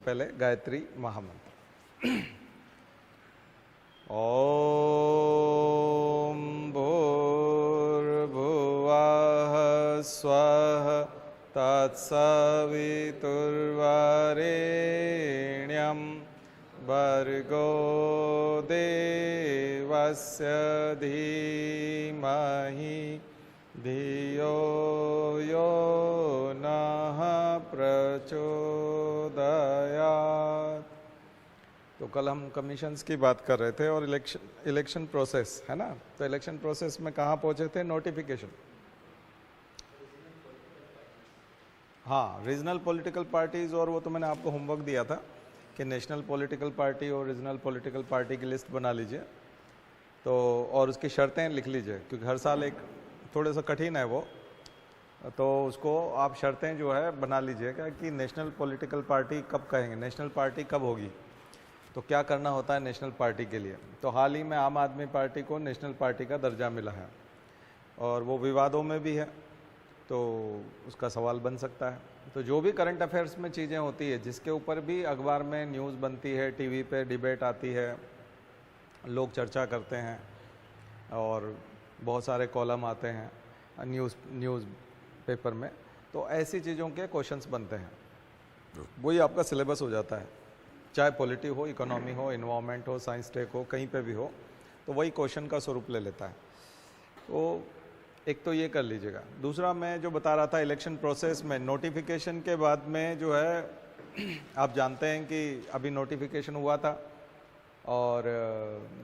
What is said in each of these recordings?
पहले गायत्री महामंत्र। ओम भूर्भुवः स्वः तत्सवितुर्वरेण्यं भर्गो देवस्य धीमहि धियो यो नः प्रचोदयात्। तो कल हम कमीशंस की बात कर रहे थे और इलेक्शन प्रोसेस है ना। तो इलेक्शन प्रोसेस में कहाँ पहुँचे थे? नोटिफिकेशन। हाँ, रीजनल पॉलिटिकल पार्टीज़, और वो तो मैंने आपको होमवर्क दिया था कि नेशनल पॉलिटिकल पार्टी और रीजनल पॉलिटिकल पार्टी की लिस्ट बना लीजिए, तो और उसकी शर्तें लिख लीजिए, क्योंकि हर साल एक थोड़ा सा कठिन है वो, तो उसको आप शर्तें जो है बना लीजिएगा कि नेशनल पॉलिटिकल पार्टी कब कहेंगे, नेशनल पार्टी कब होगी, तो क्या करना होता है नेशनल पार्टी के लिए। तो हाल ही में आम आदमी पार्टी को नेशनल पार्टी का दर्जा मिला है और वो विवादों में भी है, तो उसका सवाल बन सकता है। तो जो भी करंट अफेयर्स में चीज़ें होती है, जिसके ऊपर भी अखबार में न्यूज़ बनती है, टीवी पे डिबेट आती है, लोग चर्चा करते हैं और बहुत सारे कॉलम आते हैं न्यूज़ पेपर में, तो ऐसी चीज़ों के क्वेश्चंस बनते हैं, वही आपका सिलेबस हो जाता है। चाहे पॉलिटी हो, इकोनॉमी हो, इन्वायरमेंट हो, साइंस टेक हो, कहीं पे भी हो, तो वही क्वेश्चन का स्वरूप ले लेता है। तो एक तो ये कर लीजिएगा। दूसरा मैं जो बता रहा था, इलेक्शन प्रोसेस में नोटिफिकेशन के बाद में जो है, आप जानते हैं कि अभी नोटिफिकेशन हुआ था और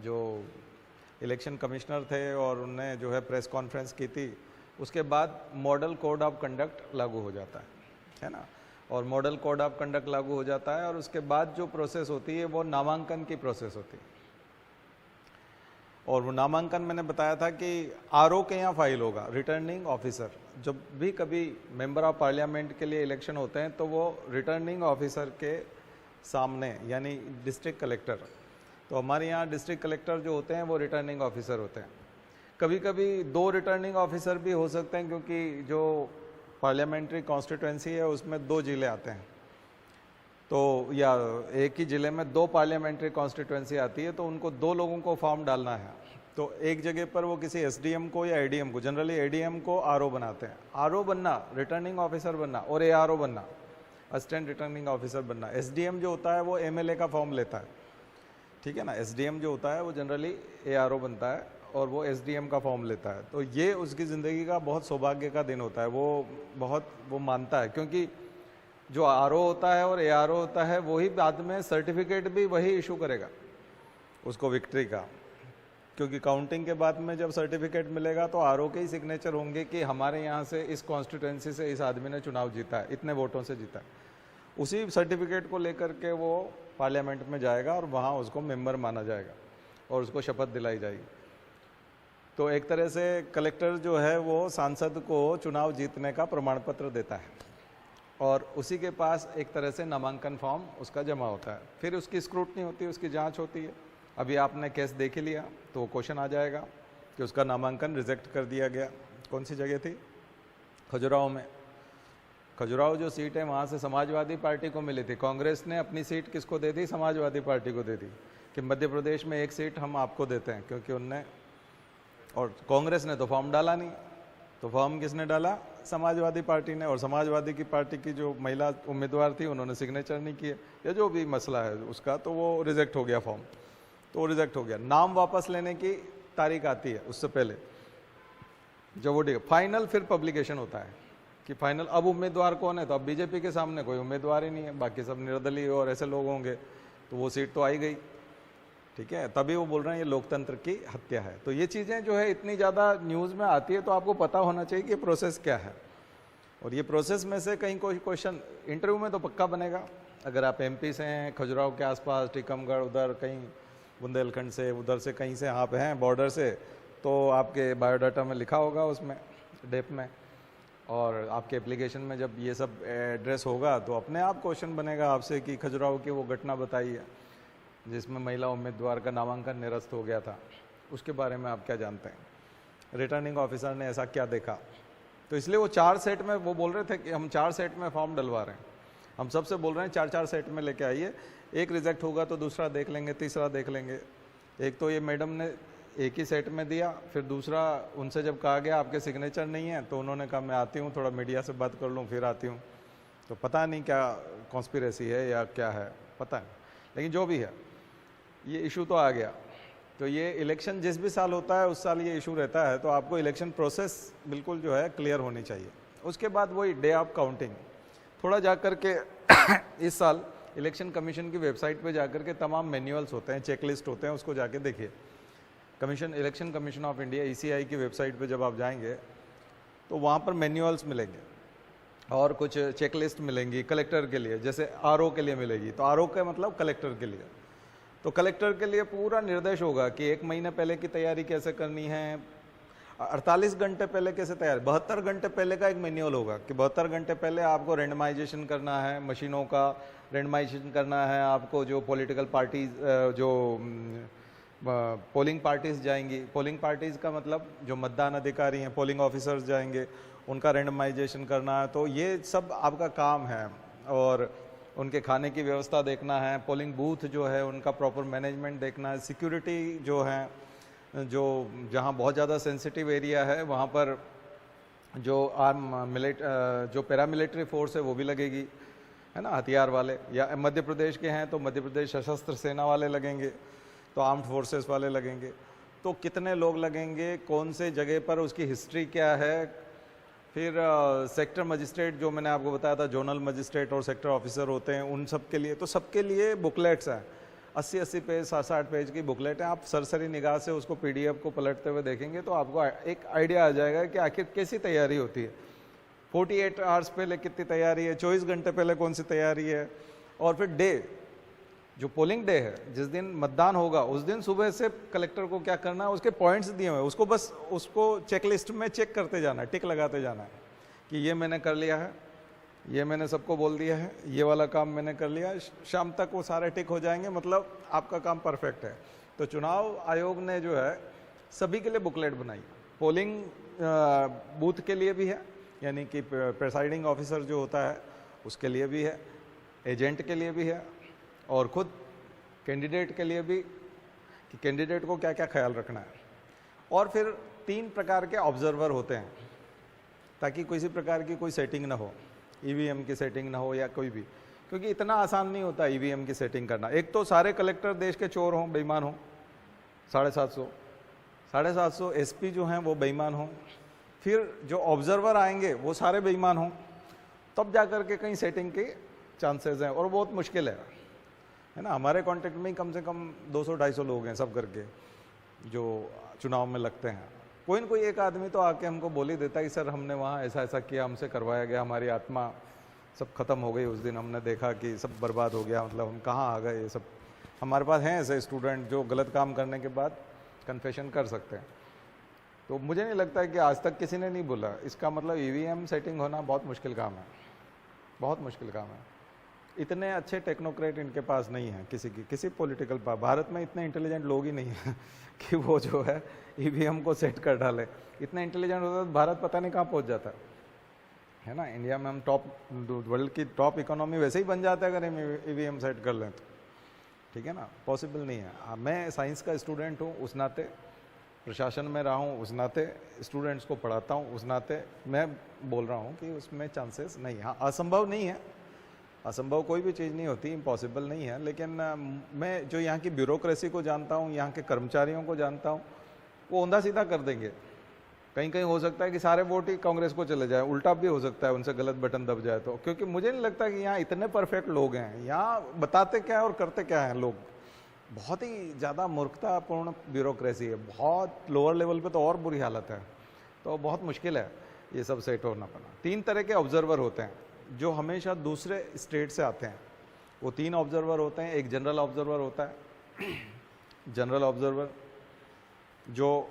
जो इलेक्शन कमिश्नर थे और उनने जो है प्रेस कॉन्फ्रेंस की थी, उसके बाद मॉडल कोड ऑफ कंडक्ट लागू हो जाता है ना। और मॉडल कोड ऑफ कंडक्ट लागू हो जाता है और उसके बाद जो प्रोसेस होती है वो नामांकन की प्रोसेस होती है। और वो नामांकन मैंने बताया था कि आरओ के यहाँ फाइल होगा, रिटर्निंग ऑफिसर। जब भी कभी मेंबर ऑफ पार्लियामेंट के लिए इलेक्शन होते हैं तो वो रिटर्निंग ऑफिसर के सामने, यानी डिस्ट्रिक्ट कलेक्टर, तो हमारे यहाँ डिस्ट्रिक्ट कलेक्टर जो होते हैं वो रिटर्निंग ऑफिसर होते हैं। कभी कभी 2 रिटर्निंग ऑफिसर भी हो सकते हैं, क्योंकि जो पार्लियामेंट्री कॉन्स्टिट्यूंसी है उसमें 2 ज़िले आते हैं, तो या एक ही ज़िले में 2 पार्लियामेंट्री कॉन्स्टिट्यूंसी आती है, तो उनको 2 लोगों को फॉर्म डालना है। तो एक जगह पर वो किसी एसडीएम को या एडीएम को, जनरली एडीएम को आरओ बनाते हैं। आरओ बनना, रिटर्निंग ऑफिसर बनना, और एआरओ बनना, असिस्टेंट रिटर्निंग ऑफिसर बनना। एसडीएम जो होता है वो एमएलए का फॉर्म लेता है, ठीक है ना। एसडीएम जो होता है वो जनरली एआरओ बनता है और वो एसडीएम का फॉर्म लेता है। तो ये उसकी ज़िंदगी का बहुत सौभाग्य का दिन होता है, वो मानता है, क्योंकि जो आरओ होता है और एआरओ होता है वही बाद में सर्टिफिकेट भी वही इशू करेगा उसको विक्ट्री का, क्योंकि काउंटिंग के बाद में जब सर्टिफिकेट मिलेगा तो आरओ के ही सिग्नेचर होंगे कि हमारे यहाँ से इस कॉन्स्टिट्यूंसी से इस आदमी ने चुनाव जीता है, इतने वोटों से जीता है। उसी सर्टिफिकेट को लेकर के वो पार्लियामेंट में जाएगा और वहाँ उसको मेंबर माना जाएगा और उसको शपथ दिलाई जाएगी। तो एक तरह से कलेक्टर जो है वो सांसद को चुनाव जीतने का प्रमाण पत्र देता है और उसी के पास एक तरह से नामांकन फॉर्म उसका जमा होता है। फिर उसकी स्क्रूटनी होती है, उसकी जांच होती है। अभी आपने केस देख ही लिया तो वो क्वेश्चन आ जाएगा कि उसका नामांकन रिजेक्ट कर दिया गया। कौन सी जगह थी? खजुराहो में। खजुराहो जो सीट है वहाँ से समाजवादी पार्टी को मिली थी। कांग्रेस ने अपनी सीट किसको दे दी? समाजवादी पार्टी को दे दी कि मध्य प्रदेश में एक सीट हम आपको देते हैं, क्योंकि उनने, और कांग्रेस ने तो फॉर्म डाला नहीं, तो फॉर्म किसने डाला? समाजवादी पार्टी ने। और समाजवादी की पार्टी की जो महिला उम्मीदवार थी उन्होंने सिग्नेचर नहीं किए, या जो भी मसला है उसका, तो वो रिजेक्ट हो गया फॉर्म, तो वो रिजेक्ट हो गया। नाम वापस लेने की तारीख आती है उससे पहले, जब वो फाइनल फिर पब्लिकेशन होता है कि फाइनल अब उम्मीदवार कौन है। तो अब बीजेपी के सामने कोई उम्मीदवार ही नहीं है, बाकी सब निर्दलीय और ऐसे लोग होंगे, तो वो सीट तो आई गई, ठीक है। तभी वो बोल रहे हैं ये लोकतंत्र की हत्या है। तो ये चीज़ें जो है इतनी ज़्यादा न्यूज़ में आती है, तो आपको पता होना चाहिए कि प्रोसेस क्या है। और ये प्रोसेस में से कहीं कोई क्वेश्चन इंटरव्यू में तो पक्का बनेगा। अगर आप एमपी से हैं, खजुराहो के आसपास, टीकमगढ़, उधर कहीं बुंदेलखंड से, उधर से कहीं से आप हैं बॉर्डर से, तो आपके बायोडाटा में लिखा होगा उसमें डेप में, और आपके एप्लीकेशन में जब ये सब एड्रेस होगा तो अपने आप क्वेश्चन बनेगा आपसे कि खजुराहो की वो घटना बताइए जिसमें महिला उम्मीदवार का नामांकन निरस्त हो गया था, उसके बारे में आप क्या जानते हैं? रिटर्निंग ऑफिसर ने ऐसा क्या देखा? तो इसलिए वो 4 सेट में, वो बोल रहे थे कि हम 4 सेट में फॉर्म डलवा रहे हैं। हम सबसे बोल रहे हैं 4-4 सेट में लेके आइए, एक रिजेक्ट होगा तो दूसरा देख लेंगे, तीसरा देख लेंगे। एक तो ये मैडम ने एक ही सेट में दिया, फिर दूसरा उनसे जब कहा गया आपके सिग्नेचर नहीं है तो उन्होंने कहा मैं आती हूँ, थोड़ा मीडिया से बात कर लूँ, फिर आती हूँ। तो पता नहीं क्या कॉन्स्पिरेसी है या क्या है, पता नहीं, लेकिन जो भी है ये इशू तो आ गया। तो ये इलेक्शन जिस भी साल होता है उस साल ये इशू रहता है, तो आपको इलेक्शन प्रोसेस बिल्कुल जो है क्लियर होनी चाहिए। उसके बाद वही डे ऑफ काउंटिंग, थोड़ा जा कर के इस साल इलेक्शन कमीशन की वेबसाइट पे जाकर के तमाम मैनुअल्स होते हैं, चेकलिस्ट होते हैं, उसको जाके देखिए। Election commission of India ECI की वेबसाइट पे जब आप जाएंगे तो वहाँ पर मैनुअल्स मिलेंगे और कुछ चेकलिस्ट मिलेंगी कलेक्टर के लिए, जैसे RO के लिए मिलेगी, तो RO का मतलब कलेक्टर के लिए। तो कलेक्टर के लिए पूरा निर्देश होगा कि 1 महीने पहले की तैयारी कैसे करनी है, 48 घंटे पहले कैसे तैयार, 72 घंटे पहले का एक मैनुअल होगा कि 72 घंटे पहले आपको रेंडमाइजेशन करना है, मशीनों का रेंडमाइजेशन करना है, आपको जो पॉलिटिकल पार्टीज जो पोलिंग पार्टीज जाएंगी, पोलिंग पार्टीज का मतलब जो मतदान अधिकारी हैं, पोलिंग ऑफिसर्स जाएंगे, उनका रेंडमाइजेशन करना है। तो ये सब आपका काम है, और उनके खाने की व्यवस्था देखना है, पोलिंग बूथ जो है उनका प्रॉपर मैनेजमेंट देखना है, सिक्योरिटी जो है, जो जहाँ बहुत ज़्यादा सेंसिटिव एरिया है वहाँ पर जो जो पैरामिलिट्री फोर्स है वो भी लगेगी, है ना, हथियार वाले, या मध्य प्रदेश के हैं तो मध्य प्रदेश सशस्त्र सेना वाले लगेंगे, तो आर्म्ड फोर्सेस वाले लगेंगे। तो कितने लोग लगेंगे, कौन से जगह पर, उसकी हिस्ट्री क्या है, फिर सेक्टर मजिस्ट्रेट जो मैंने आपको बताया था, जोनल मजिस्ट्रेट और सेक्टर ऑफिसर होते हैं, उन सब के लिए, तो सबके लिए बुकलेट्स हैं, 80-80 पेज 60-60 पेज की बुकलेट है। आप सरसरी निगाह से उसको PDF को पलटते हुए देखेंगे तो आपको एक आइडिया आ जाएगा कि आखिर कैसी तैयारी होती है, 48 आवर्स पहले कितनी तैयारी है, 24 घंटे पहले कौन सी तैयारी है, और फिर डे जो पोलिंग डे है, जिस दिन मतदान होगा उस दिन सुबह से कलेक्टर को क्या करना है, उसके पॉइंट्स दिए हुए हैं, उसको बस उसको चेकलिस्ट में चेक करते जाना है, टिक लगाते जाना है कि ये मैंने कर लिया है, ये मैंने सबको बोल दिया है, ये वाला काम मैंने कर लिया है। शाम तक वो सारे टिक हो जाएंगे, मतलब आपका काम परफेक्ट है। तो चुनाव आयोग ने जो है सभी के लिए बुकलेट बनाई, पोलिंग बूथ के लिए भी है, यानी कि प्रेसाइडिंग ऑफिसर जो होता है उसके लिए भी है, एजेंट के लिए भी है, और खुद कैंडिडेट के लिए भी कि कैंडिडेट को क्या क्या ख्याल रखना है। और फिर 3 प्रकार के ऑब्जर्वर होते हैं ताकि किसी प्रकार की कोई सेटिंग ना हो, EVM की सेटिंग ना हो या कोई भी, क्योंकि इतना आसान नहीं होता EVM की सेटिंग करना। एक तो सारे कलेक्टर देश के चोर हों, बेईमान हों, 750 SP जो हैं वो बेईमान हों, फिर जो ऑब्जर्वर आएंगे वो सारे बेईमान हों, तब जा कर के कहीं सेटिंग के चांसेस हैं, और बहुत मुश्किल है ना। हमारे कॉन्टेक्ट में ही कम से कम 200-250 लोग हैं सब करके जो चुनाव में लगते हैं। कोई न कोई एक आदमी तो आके हमको बोल ही देता है कि सर हमने वहाँ ऐसा ऐसा किया, हमसे करवाया गया, हमारी आत्मा सब खत्म हो गई उस दिन, हमने देखा कि सब बर्बाद हो गया, मतलब हम कहाँ आ गए। ये सब हमारे पास हैं ऐसे स्टूडेंट जो गलत काम करने के बाद कन्फेशन कर सकते हैं। तो मुझे नहीं लगता है कि आज तक किसी ने नहीं बोला, इसका मतलब EVM सेटिंग होना बहुत मुश्किल काम है, बहुत मुश्किल काम है। इतने अच्छे टेक्नोक्रेट इनके पास नहीं है, किसी पॉलिटिकल भारत में इतने इंटेलिजेंट लोग ही नहीं हैं कि वो जो है EVM को सेट कर डाले। इतना इंटेलिजेंट होता तो भारत पता नहीं कहाँ पहुँच जाता, है ना। इंडिया में हम वर्ल्ड की टॉप इकोनॉमी वैसे ही बन जाता है अगर हम EVM सेट कर लें तो, ठीक है ना, पॉसिबल नहीं है। मैं साइंस का स्टूडेंट हूँ, उस नाते प्रशासन में रहा हूँ, उस नाते स्टूडेंट्स को पढ़ाता हूँ, उस नाते मैं बोल रहा हूँ कि उसमें चांसेस नहीं है। हाँ, असंभव नहीं है, असंभव कोई भी चीज़ नहीं होती, इम्पॉसिबल नहीं है। लेकिन मैं जो यहाँ की ब्यूरोक्रेसी को जानता हूँ, यहाँ के कर्मचारियों को जानता हूँ, वो औंधा सीधा कर देंगे। कहीं कहीं हो सकता है कि सारे वोट ही कांग्रेस को चले जाए, उल्टा भी हो सकता है, उनसे गलत बटन दब जाए तो। क्योंकि मुझे नहीं लगता कि यहाँ इतने परफेक्ट लोग हैं, यहाँ बताते क्या है और करते क्या है लोग। बहुत ही ज़्यादा मूर्खतापूर्ण ब्यूरोक्रेसी है, बहुत लोअर लेवल पे तो और बुरी हालत है। तो बहुत मुश्किल है ये सब सेट होना पाना। 3 तरह के ऑब्जर्वर होते हैं जो हमेशा दूसरे स्टेट से आते हैं। वो 3 ऑब्जर्वर होते हैं। एक जनरल ऑब्जर्वर होता है, जनरल ऑब्जर्वर जो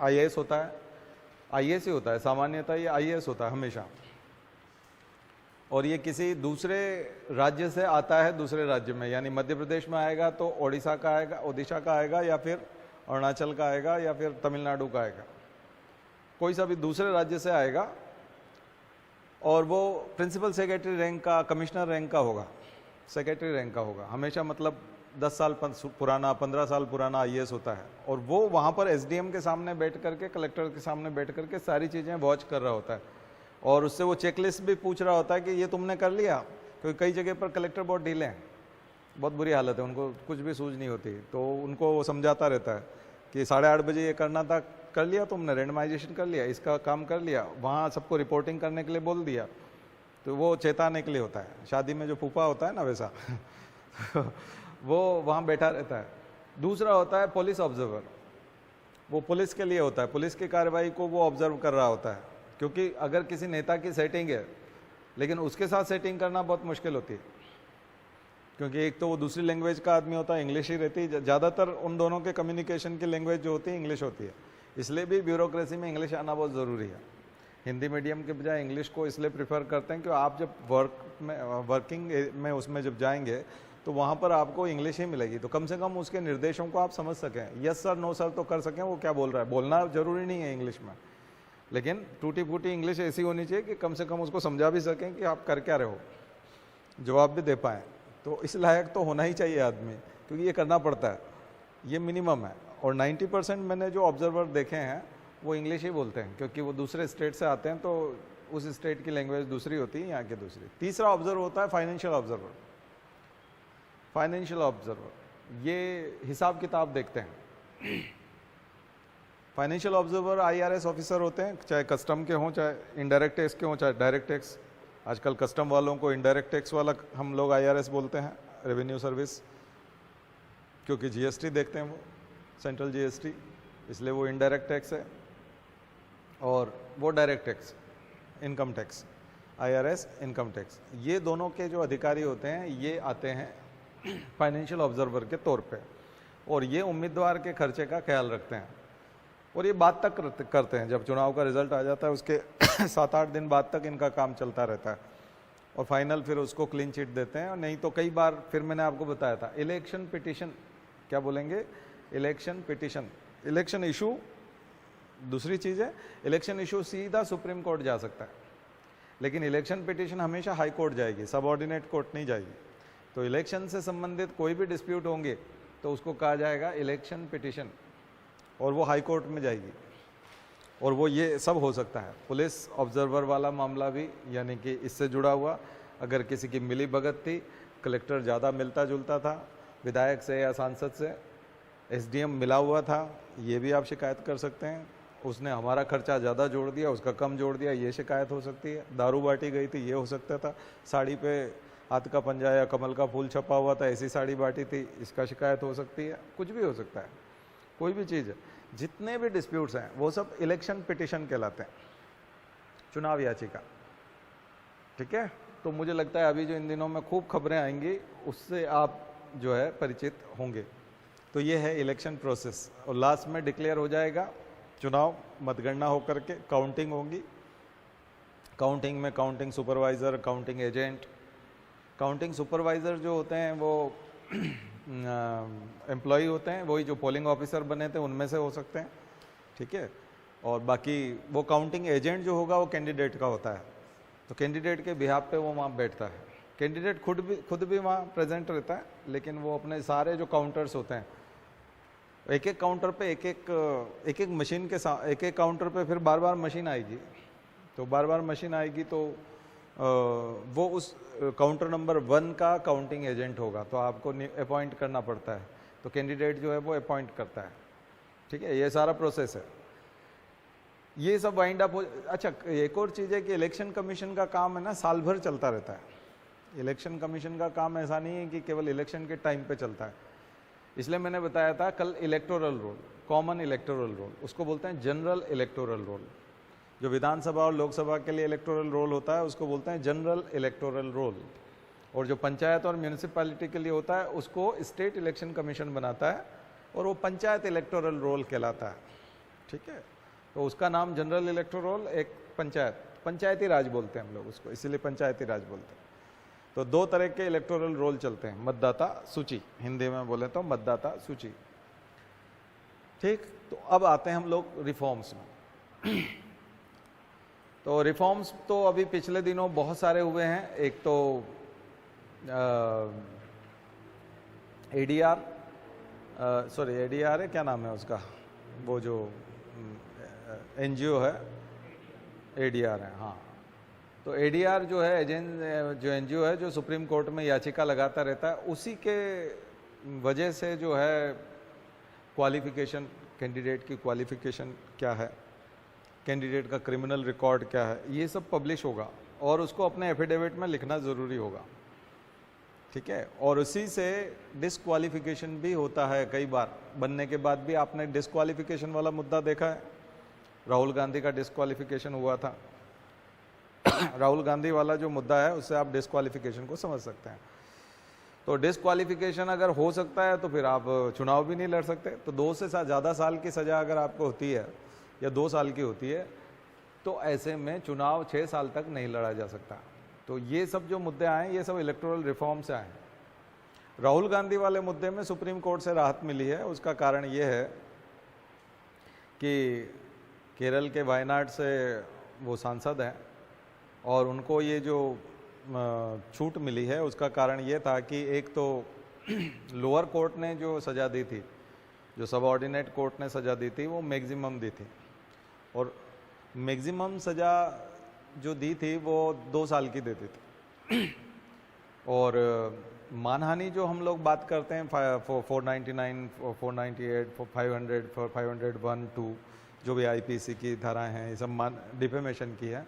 IAS होता है, IAS ही होता है सामान्यतः, ये IAS होता है हमेशा। और ये किसी दूसरे राज्य से आता है, दूसरे राज्य में, यानी मध्य प्रदेश में आएगा तो ओडिशा का आएगा, ओडिशा का आएगा, या फिर अरुणाचल का आएगा, या फिर तमिलनाडु का आएगा। कोई सा भी दूसरे राज्य से आएगा और वो प्रिंसिपल सेक्रेटरी रैंक का, कमिश्नर रैंक का होगा, सेक्रेटरी रैंक का होगा हमेशा, मतलब 10 साल पुराना, 15 साल पुराना आईएएस होता है, और वो वहाँ पर एसडीएम के सामने बैठ करके, कलेक्टर के सामने बैठ करके सारी चीज़ें वॉच कर रहा होता है, और उससे वो चेकलिस्ट भी पूछ रहा होता है कि ये तुमने कर लिया, क्योंकि कई जगह पर कलेक्टर बहुत ढीले हैं, बहुत बुरी हालत है, उनको कुछ भी सूझ नहीं होती, तो उनको वो समझाता रहता है कि 8:30 बजे ये करना था, कर लिया तुमने, रेंडमाइजेशन कर लिया, इसका काम कर लिया, वहाँ सबको रिपोर्टिंग करने के लिए बोल दिया, तो वो चेताने के लिए होता है, शादी में जो फूफा होता है ना वैसा वो वहाँ बैठा रहता है। दूसरा होता है पुलिस ऑब्जर्वर, वो पुलिस के लिए होता है, पुलिस की कार्रवाई को वो ऑब्जर्व कर रहा होता है, क्योंकि अगर किसी नेता की सेटिंग है लेकिन उसके साथ सेटिंग करना बहुत मुश्किल होती है, क्योंकि एक तो वो दूसरी लैंग्वेज का आदमी होता है, इंग्लिश ही रहती है, ज़्यादातर उन दोनों के कम्युनिकेशन की लैंग्वेज जो होती है इंग्लिश होती है, इसलिए भी ब्यूरोक्रेसी में इंग्लिश आना बहुत ज़रूरी है। हिंदी मीडियम के बजाय इंग्लिश को इसलिए प्रेफर करते हैं कि आप जब वर्किंग में उसमें जब जाएंगे तो वहाँ पर आपको इंग्लिश ही मिलेगी, तो कम से कम उसके निर्देशों को आप समझ सकें, यस सर नो सर तो कर सकें, वो क्या बोल रहा है, बोलना जरूरी नहीं है इंग्लिश में, लेकिन टूटी फूटी इंग्लिश ऐसी होनी चाहिए कि कम से कम उसको समझा भी सकें कि आप कर क्या रहे हो, जवाब भी दे पाएँ। तो इस लायक तो होना ही चाहिए आदमी, क्योंकि ये करना पड़ता है, ये मिनिमम है। और 90% मैंने जो ऑब्जर्वर देखे हैं वो इंग्लिश ही बोलते हैं, क्योंकि वो दूसरे स्टेट से आते हैं, तो उस स्टेट की लैंग्वेज दूसरी होती है, यहाँ की दूसरी। तीसरा ऑब्जर्वर होता है फाइनेंशियल ऑब्जर्वर। फाइनेंशियल ऑब्जर्वर ये हिसाब किताब देखते हैं। फाइनेंशियल ऑब्जर्वर आईआरएस ऑफिसर होते हैं, चाहे कस्टम के हों, चाहे इनडायरेक्ट टैक्स के हों, चाहे डायरेक्ट टैक्स। आजकल कस्टम वालों को इनडायरेक्ट टैक्स वाला हम लोग आईआरएस बोलते हैं, रेवेन्यू सर्विस, क्योंकि जीएसटी देखते हैं वो, सेंट्रल जीएसटी, इसलिए वो इनडायरेक्ट टैक्स है। और वो direct tax, income tax, IRS income tax, ये दोनों के जो अधिकारी होते हैं ये आते हैं फाइनेंशियल ऑब्जर्वर के तौर पे, और ये उम्मीदवार के खर्चे का ख्याल रखते हैं, और ये बात तक करते हैं, जब चुनाव का रिजल्ट आ जाता है उसके 7-8 दिन बाद तक इनका काम चलता रहता है, और फाइनल फिर उसको क्लीन चिट देते हैं। और नहीं तो कई बार, फिर मैंने आपको बताया था, इलेक्शन पिटिशन, क्या बोलेंगे, इलेक्शन पिटिशन, इलेक्शन इशू दूसरी चीज़ है, इलेक्शन इशू सीधा सुप्रीम कोर्ट जा सकता है, लेकिन इलेक्शन पिटिशन हमेशा हाई कोर्ट जाएगी, सबऑर्डिनेट कोर्ट नहीं जाएगी। तो इलेक्शन से संबंधित कोई भी डिस्प्यूट होंगे तो उसको कहा जाएगा इलेक्शन पिटिशन, और वो हाई कोर्ट में जाएगी, और वो ये सब हो सकता है। पुलिस ऑब्जर्वर वाला मामला भी, यानी कि इससे जुड़ा हुआ, अगर किसी की मिली भगत थी, कलेक्टर ज़्यादा मिलता जुलता था विधायक से या सांसद से, एसडीएम मिला हुआ था, ये भी आप शिकायत कर सकते हैं। उसने हमारा खर्चा ज़्यादा जोड़ दिया, उसका कम जोड़ दिया, ये शिकायत हो सकती है। दारू बांटी गई थी, ये हो सकता था। साड़ी पे हाथ का पंजा या कमल का फूल छपा हुआ था, ऐसी साड़ी बांटी थी, इसका शिकायत हो सकती है। कुछ भी हो सकता है, कोई भी चीज़ है। जितने भी डिस्प्यूट्स हैं वो सब इलेक्शन पिटिशन कहलाते हैं, चुनाव याचिका, ठीक है। तो मुझे लगता है अभी जो इन दिनों में खूब खबरें आएंगी उससे आप जो है परिचित होंगे। तो ये है इलेक्शन प्रोसेस, और लास्ट में डिक्लेयर हो जाएगा चुनाव, मतगणना होकर के काउंटिंग होगी। काउंटिंग में counting supervisor, counting agent, counting supervisor जो होते हैं वो एम्प्लॉय होते हैं, वही जो पोलिंग ऑफिसर बने थे उनमें से हो सकते हैं, ठीक है। और बाकी वो काउंटिंग एजेंट जो होगा वो कैंडिडेट का होता है, तो कैंडिडेट के बिहाफ पे वो वहाँ बैठता है। कैंडिडेट खुद भी वहाँ प्रेजेंट रहता है, लेकिन वो अपने सारे जो काउंटर्स होते हैं, एक एक काउंटर पे एक एक मशीन के साथ, एक एक काउंटर पे फिर बार बार मशीन आएगी, तो बार बार मशीन आएगी, तो वो उस काउंटर नंबर 1 का काउंटिंग एजेंट होगा, तो आपको अपॉइंट करना पड़ता है, तो कैंडिडेट जो है वो अपॉइंट करता है, ठीक है। ये सारा प्रोसेस है, ये सब वाइंड अप हो। अच्छा, एक और चीज़ है कि इलेक्शन कमीशन का काम है ना, साल भर चलता रहता है। इलेक्शन कमीशन का काम ऐसा नहीं है कि केवल इलेक्शन के टाइम पे चलता है, इसलिए मैंने बताया था कल electoral roll, common electoral roll, उसको बोलते हैं जनरल इलेक्टोरल रोल। जो विधानसभा और लोकसभा के लिए इलेक्टोरल रोल होता है उसको बोलते हैं जनरल इलेक्टोरल रोल, और जो पंचायत और म्यूनिसिपैलिटी के लिए होता है उसको स्टेट इलेक्शन कमीशन बनाता है, और वो पंचायत इलेक्टोरल रोल कहलाता है, ठीक है। तो उसका नाम जनरल इलेक्टोरल रोल, एक पंचायती राज बोलते हैं हम लोग उसको, इसीलिए पंचायती राज बोलते हैं। तो 2 तरह के इलेक्टोरल रोल चलते हैं, मतदाता सूची, हिंदी में बोले तो मतदाता सूची, ठीक। तो अब आते हैं हम लोग रिफॉर्म्स में। तो रिफॉर्म्स तो अभी पिछले दिनों बहुत सारे हुए हैं। एक तो एडीआर, सॉरी एडीआर है, क्या नाम है उसका, वो जो एनजीओ है, एडीआर है, हाँ। तो एडीआर जो है जो एनजीओ है, जो सुप्रीम कोर्ट में याचिका लगाता रहता है, उसी के वजह से जो है क्वालिफिकेशन, कैंडिडेट की क्वालिफिकेशन क्या है, कैंडिडेट का क्रिमिनल रिकॉर्ड क्या है, ये सब पब्लिश होगा और उसको अपने एफिडेविट में लिखना ज़रूरी होगा, ठीक है। और उसी से डिस्क्वालिफिकेशन भी होता है कई बार बनने के बाद भी। आपने डिस्क्वालिफिकेशन वाला मुद्दा देखा है, राहुल गांधी का डिस्क्वालिफिकेशन हुआ था। राहुल गांधी वाला जो मुद्दा है उससे आप डिस्क्वालिफिकेशन को समझ सकते हैं। तो डिस्क्वालिफिकेशन अगर हो सकता है तो फिर आप चुनाव भी नहीं लड़ सकते। तो 2 से ज़्यादा साल की सज़ा अगर आपको होती है या 2 साल की होती है तो ऐसे में चुनाव 6 साल तक नहीं लड़ा जा सकता। तो ये सब जो मुद्दे आए ये सब इलेक्टोरल रिफॉर्म से आए। राहुल गांधी वाले मुद्दे में सुप्रीम कोर्ट से राहत मिली है। उसका कारण ये है कि केरल के वायनाड से वो सांसद हैं और उनको ये जो छूट मिली है उसका कारण ये था कि एक तो लोअर कोर्ट ने जो सज़ा दी थी, जो सबऑर्डिनेट कोर्ट ने सज़ा दी थी, वो मैक्सिमम दी थी और मैक्सिमम सज़ा जो दी थी वो 2 साल की देती थी। और मानहानि जो हम लोग बात करते हैं 499, 498, 500, 501, 2 जो भी आईपीसी की धाराएं हैं, ये सब डिफेमेशन की है।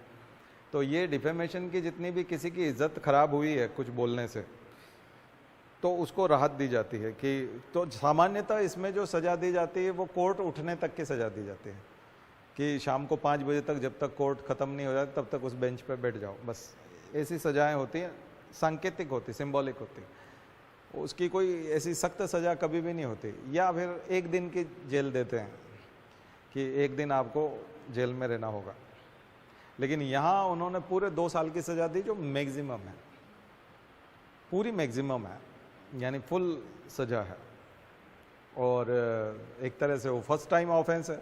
तो ये डिफेमेशन की जितनी भी किसी की इज्जत खराब हुई है कुछ बोलने से, तो उसको राहत दी जाती है कि तो सामान्यतः इसमें जो सज़ा दी जाती है वो कोर्ट उठने तक की सज़ा दी जाती है कि शाम को 5 बजे तक जब तक कोर्ट ख़त्म नहीं हो जाती तब तक उस बेंच पे बैठ जाओ, बस ऐसी सज़ाएं होती हैं, सांकेतिक होती, सिंबॉलिक होती। उसकी कोई ऐसी सख्त सज़ा कभी भी नहीं होती। या फिर 1 दिन की जेल देते हैं कि 1 दिन आपको जेल में रहना होगा। लेकिन यहाँ उन्होंने पूरे 2 साल की सज़ा दी जो मैक्सिमम है, पूरी मैक्सिमम है, यानी फुल सज़ा है। और एक तरह से वो फर्स्ट टाइम ऑफेंस है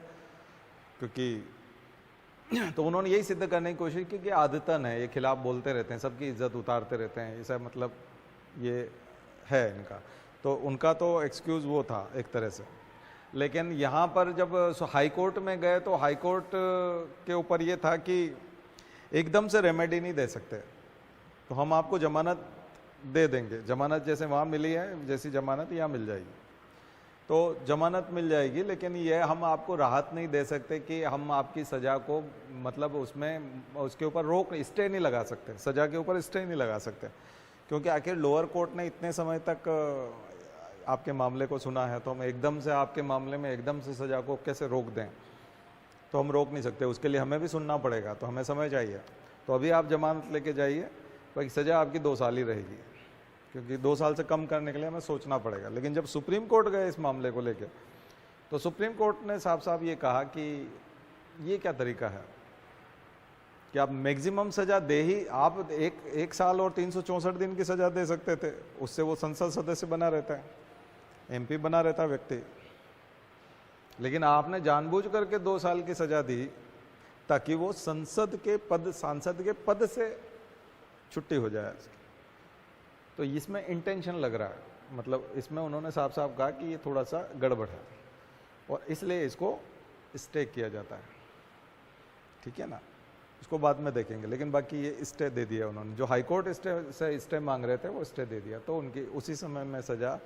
क्योंकि तो उन्होंने यही सिद्ध करने की कोशिश की कि आदतन है, ये खिलाफ बोलते रहते हैं, सबकी इज्जत उतारते रहते हैं, ऐसा मतलब ये है इनका। तो उनका तो एक्सक्यूज़ वो था एक तरह से। लेकिन यहाँ पर जब हाई कोर्ट में गए तो हाई कोर्ट के ऊपर ये था कि एकदम से रेमेडी नहीं दे सकते, तो हम आपको जमानत दे देंगे, जमानत जैसे वहाँ मिली है जैसी जमानत यहाँ मिल जाएगी, तो जमानत मिल जाएगी। लेकिन ये हम आपको राहत नहीं दे सकते कि हम आपकी सज़ा को मतलब उसमें उसके ऊपर रोक, स्टे नहीं लगा सकते, सज़ा के ऊपर स्टे नहीं लगा सकते, क्योंकि आखिर लोअर कोर्ट ने इतने समय तक आपके मामले को सुना है, तो हम एकदम से आपके मामले में एकदम से सज़ा को कैसे रोक दें, तो हम रोक नहीं सकते। उसके लिए हमें भी सुनना पड़ेगा, तो हमें समय चाहिए। तो अभी आप जमानत लेके जाइए, बाकी सज़ा आपकी 2 साल ही रहेगी, क्योंकि 2 साल से कम करने के लिए हमें सोचना पड़ेगा। लेकिन जब सुप्रीम कोर्ट गए इस मामले को लेके, तो सुप्रीम कोर्ट ने साफ साफ ये कहा कि ये क्या तरीका है कि आप मैक्सिमम सज़ा दे ही, आप 1 साल और 364 दिन की सज़ा दे सकते थे, उससे वो संसद सदस्य बना रहता है, एमपी बना रहता है व्यक्ति। लेकिन आपने जानबूझ करके 2 साल की सज़ा दी ताकि वो सांसद के पद से छुट्टी हो जाए। तो इसमें इंटेंशन लग रहा है, मतलब इसमें उन्होंने साफ साफ कहा कि ये थोड़ा सा गड़बड़ है और इसलिए इसको स्टे किया जाता है, ठीक है ना। इसको बाद में देखेंगे, लेकिन बाकी ये स्टे दे दिया उन्होंने, जो हाई कोर्ट स्टे मांग रहे थे वो स्टे दे दिया, तो उनकी उसी समय में सज़ा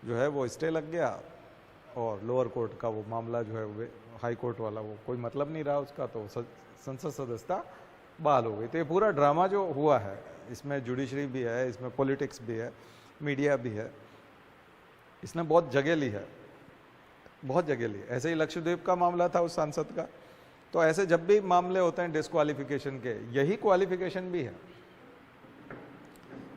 जो है वो स्टे लग गया और लोअर कोर्ट का वो मामला जो है वो हाई कोर्ट वाला वो कोई मतलब नहीं रहा उसका, तो संसद सदस्यता बहाल हो गई। तो ये पूरा ड्रामा जो हुआ है, इसमें जुडिशरी भी है, इसमें पॉलिटिक्स भी है, मीडिया भी है, इसने बहुत जगह ली है, बहुत जगह ली। ऐसे ही लक्षद्वीप का मामला था उस सांसद का। तो ऐसे जब भी मामले होते हैं डिस्क्वालिफिकेशन के, यही क्वालिफिकेशन भी है,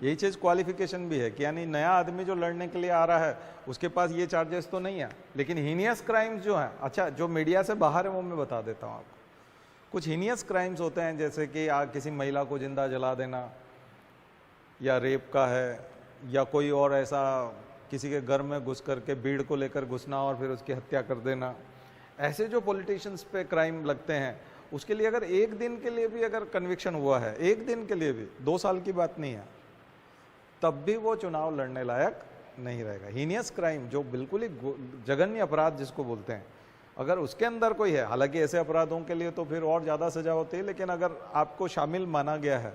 यही चीज़ क्वालिफिकेशन भी है कि यानी नया आदमी जो लड़ने के लिए आ रहा है उसके पास ये चार्जेस तो नहीं है, लेकिन हीनियस क्राइम्स जो हैं, अच्छा जो मीडिया से बाहर है वो मैं बता देता हूँ आपको। कुछ हीनियस क्राइम्स होते हैं जैसे कि किसी महिला को जिंदा जला देना, या रेप का है, या कोई और ऐसा किसी के घर में घुस करके बीड़ को लेकर घुसना और फिर उसकी हत्या कर देना। ऐसे जो पॉलिटिशियंस पे क्राइम लगते हैं उसके लिए अगर एक दिन के लिए भी अगर कन्विक्शन हुआ है, एक दिन के लिए भी, 2 साल की बात नहीं है, तब भी वो चुनाव लड़ने लायक नहीं रहेगा। हीनियस क्राइम, जो बिल्कुल ही जघन्य अपराध जिसको बोलते हैं, अगर उसके अंदर कोई है, हालांकि ऐसे अपराधों के लिए तो फिर और ज़्यादा सजा होती है, लेकिन अगर आपको शामिल माना गया है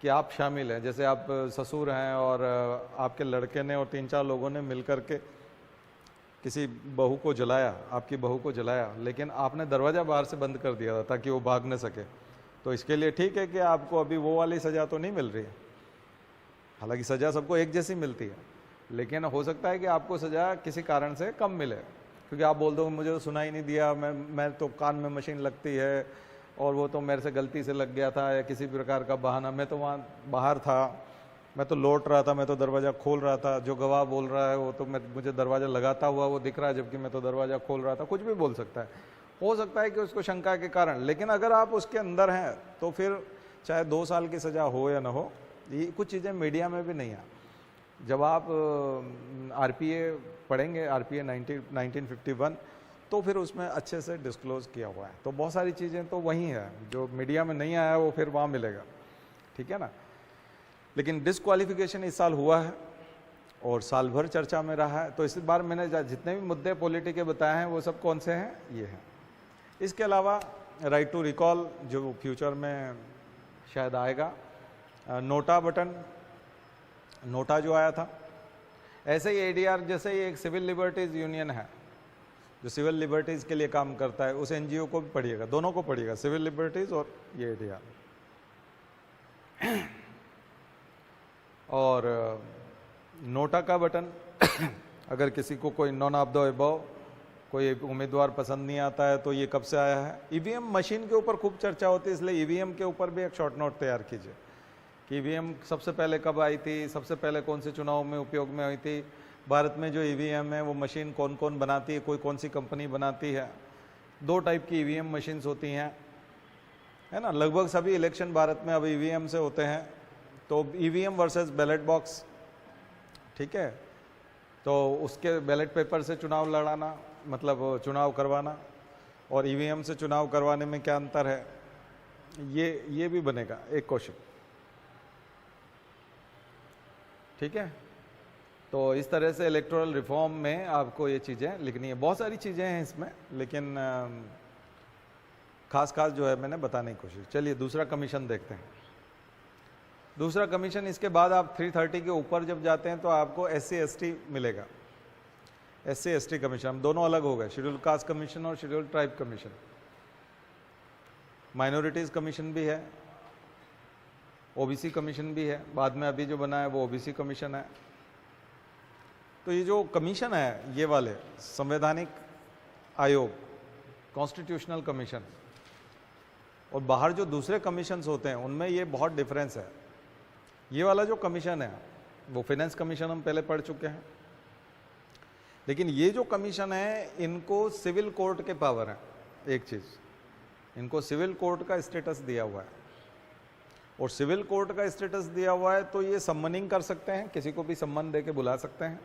कि आप शामिल हैं, जैसे आप ससुर हैं और आपके लड़के ने और 3-4 लोगों ने मिलकर के किसी बहू को जलाया, आपकी बहू को जलाया, लेकिन आपने दरवाज़ा बाहर से बंद कर दिया था ताकि वो भाग न सके, तो इसके लिए ठीक है कि आपको अभी वो वाली सज़ा तो नहीं मिल रही है। हालांकि सज़ा सबको एक जैसी मिलती है, लेकिन हो सकता है कि आपको सज़ा किसी कारण से कम मिले, क्योंकि आप बोल दो मुझे तो सुनाई नहीं दिया, मैं तो कान में मशीन लगती है और वो तो मेरे से गलती से लग गया था, या किसी प्रकार का बहाना, मैं तो वहाँ बाहर था, मैं तो लौट रहा था, मैं तो दरवाज़ा खोल रहा था, जो गवाह बोल रहा है वो तो मुझे दरवाज़ा लगाता हुआ वो दिख रहा है, जबकि मैं तो दरवाज़ा खोल रहा था, कुछ भी बोल सकता है। हो सकता है कि उसको शंका के कारण, लेकिन अगर आप उसके अंदर हैं तो फिर चाहे 2 साल की सज़ा हो या ना हो, ये कुछ चीज़ें मीडिया में भी नहीं है। जब आप आरपीए पढ़ेंगे, आरपीए 1951, तो फिर उसमें अच्छे से डिस्क्लोज किया हुआ है, तो बहुत सारी चीज़ें तो वही है, जो मीडिया में नहीं आया वो फिर वहाँ मिलेगा, ठीक है ना। लेकिन डिस्क्वालिफिकेशन इस साल हुआ है और साल भर चर्चा में रहा है, तो इस बार मैंने जितने भी मुद्दे पॉलिटी के बताए हैं वो सब कौन से हैं, ये हैं। इसके अलावा राइट टू रिकॉल जो फ्यूचर में शायद आएगा, नोटा बटन, नोटा जो आया था, ऐसे ही एडीआर जैसे ही एक सिविल लिबर्टीज़ यूनियन है जो सिविल लिबर्टीज़ के लिए काम करता है, उस एनजीओ को भी पढ़िएगा, दोनों को पढ़िएगा, सिविल लिबर्टीज़ और ये एडीआर। और नोटा का बटन अगर किसी को कोई नॉन ऑफ द अबव कोई उम्मीदवार पसंद नहीं आता है, तो ये कब से आया है। ईवीएम मशीन के ऊपर खूब चर्चा होती है, इसलिए ईवीएम के ऊपर भी एक शॉर्ट नोट तैयार कीजिए कि ईवीएम सबसे पहले कब आई थी, सबसे पहले कौन से चुनाव में उपयोग में आई थी, भारत में जो ईवीएम है वो मशीन कौन कौन बनाती है, कोई कौन सी कंपनी बनाती है। 2 टाइप की ईवीएम मशीन्स होती हैं, है ना। लगभग सभी इलेक्शन भारत में अब ईवीएम से होते हैं, तो ईवीएम वर्सेस बैलेट बॉक्स, ठीक है, तो उसके बैलेट पेपर से चुनाव लड़ाना, मतलब चुनाव करवाना, और ईवीएम से चुनाव करवाने में क्या अंतर है, ये भी बनेगा एक क्वेश्चन, ठीक है। तो इस तरह से इलेक्टोरल रिफॉर्म में आपको ये चीज़ें लिखनी है। बहुत सारी चीज़ें हैं इसमें, लेकिन खास जो है मैंने बताने की कोशिश। चलिए दूसरा कमीशन देखते हैं। दूसरा कमीशन, इसके बाद आप 330 के ऊपर जब जाते हैं तो आपको SC/ST मिलेगा। SC/ST कमीशन दोनों अलग हो गए, शेड्यूल कास्ट कमीशन और schedule tribe commission. Minorities commission भी है, OBC कमीशन भी है, बाद में अभी जो बना है वो OBC कमीशन है। तो ये जो कमीशन है, ये वाले संवैधानिक आयोग, कॉन्स्टिट्यूशनल कमीशन, और बाहर जो दूसरे कमीशंस होते हैं उनमें ये बहुत डिफरेंस है। ये वाला जो कमीशन है वो फाइनेंस कमीशन हम पहले पढ़ चुके हैं, लेकिन ये जो कमीशन है इनको सिविल कोर्ट के पावर है। एक चीज़, इनको सिविल कोर्ट का स्टेटस दिया हुआ है, और सिविल कोर्ट का स्टेटस दिया हुआ है तो ये सम्मनिंग कर सकते हैं, किसी को भी सम्मन दे के बुला सकते हैं,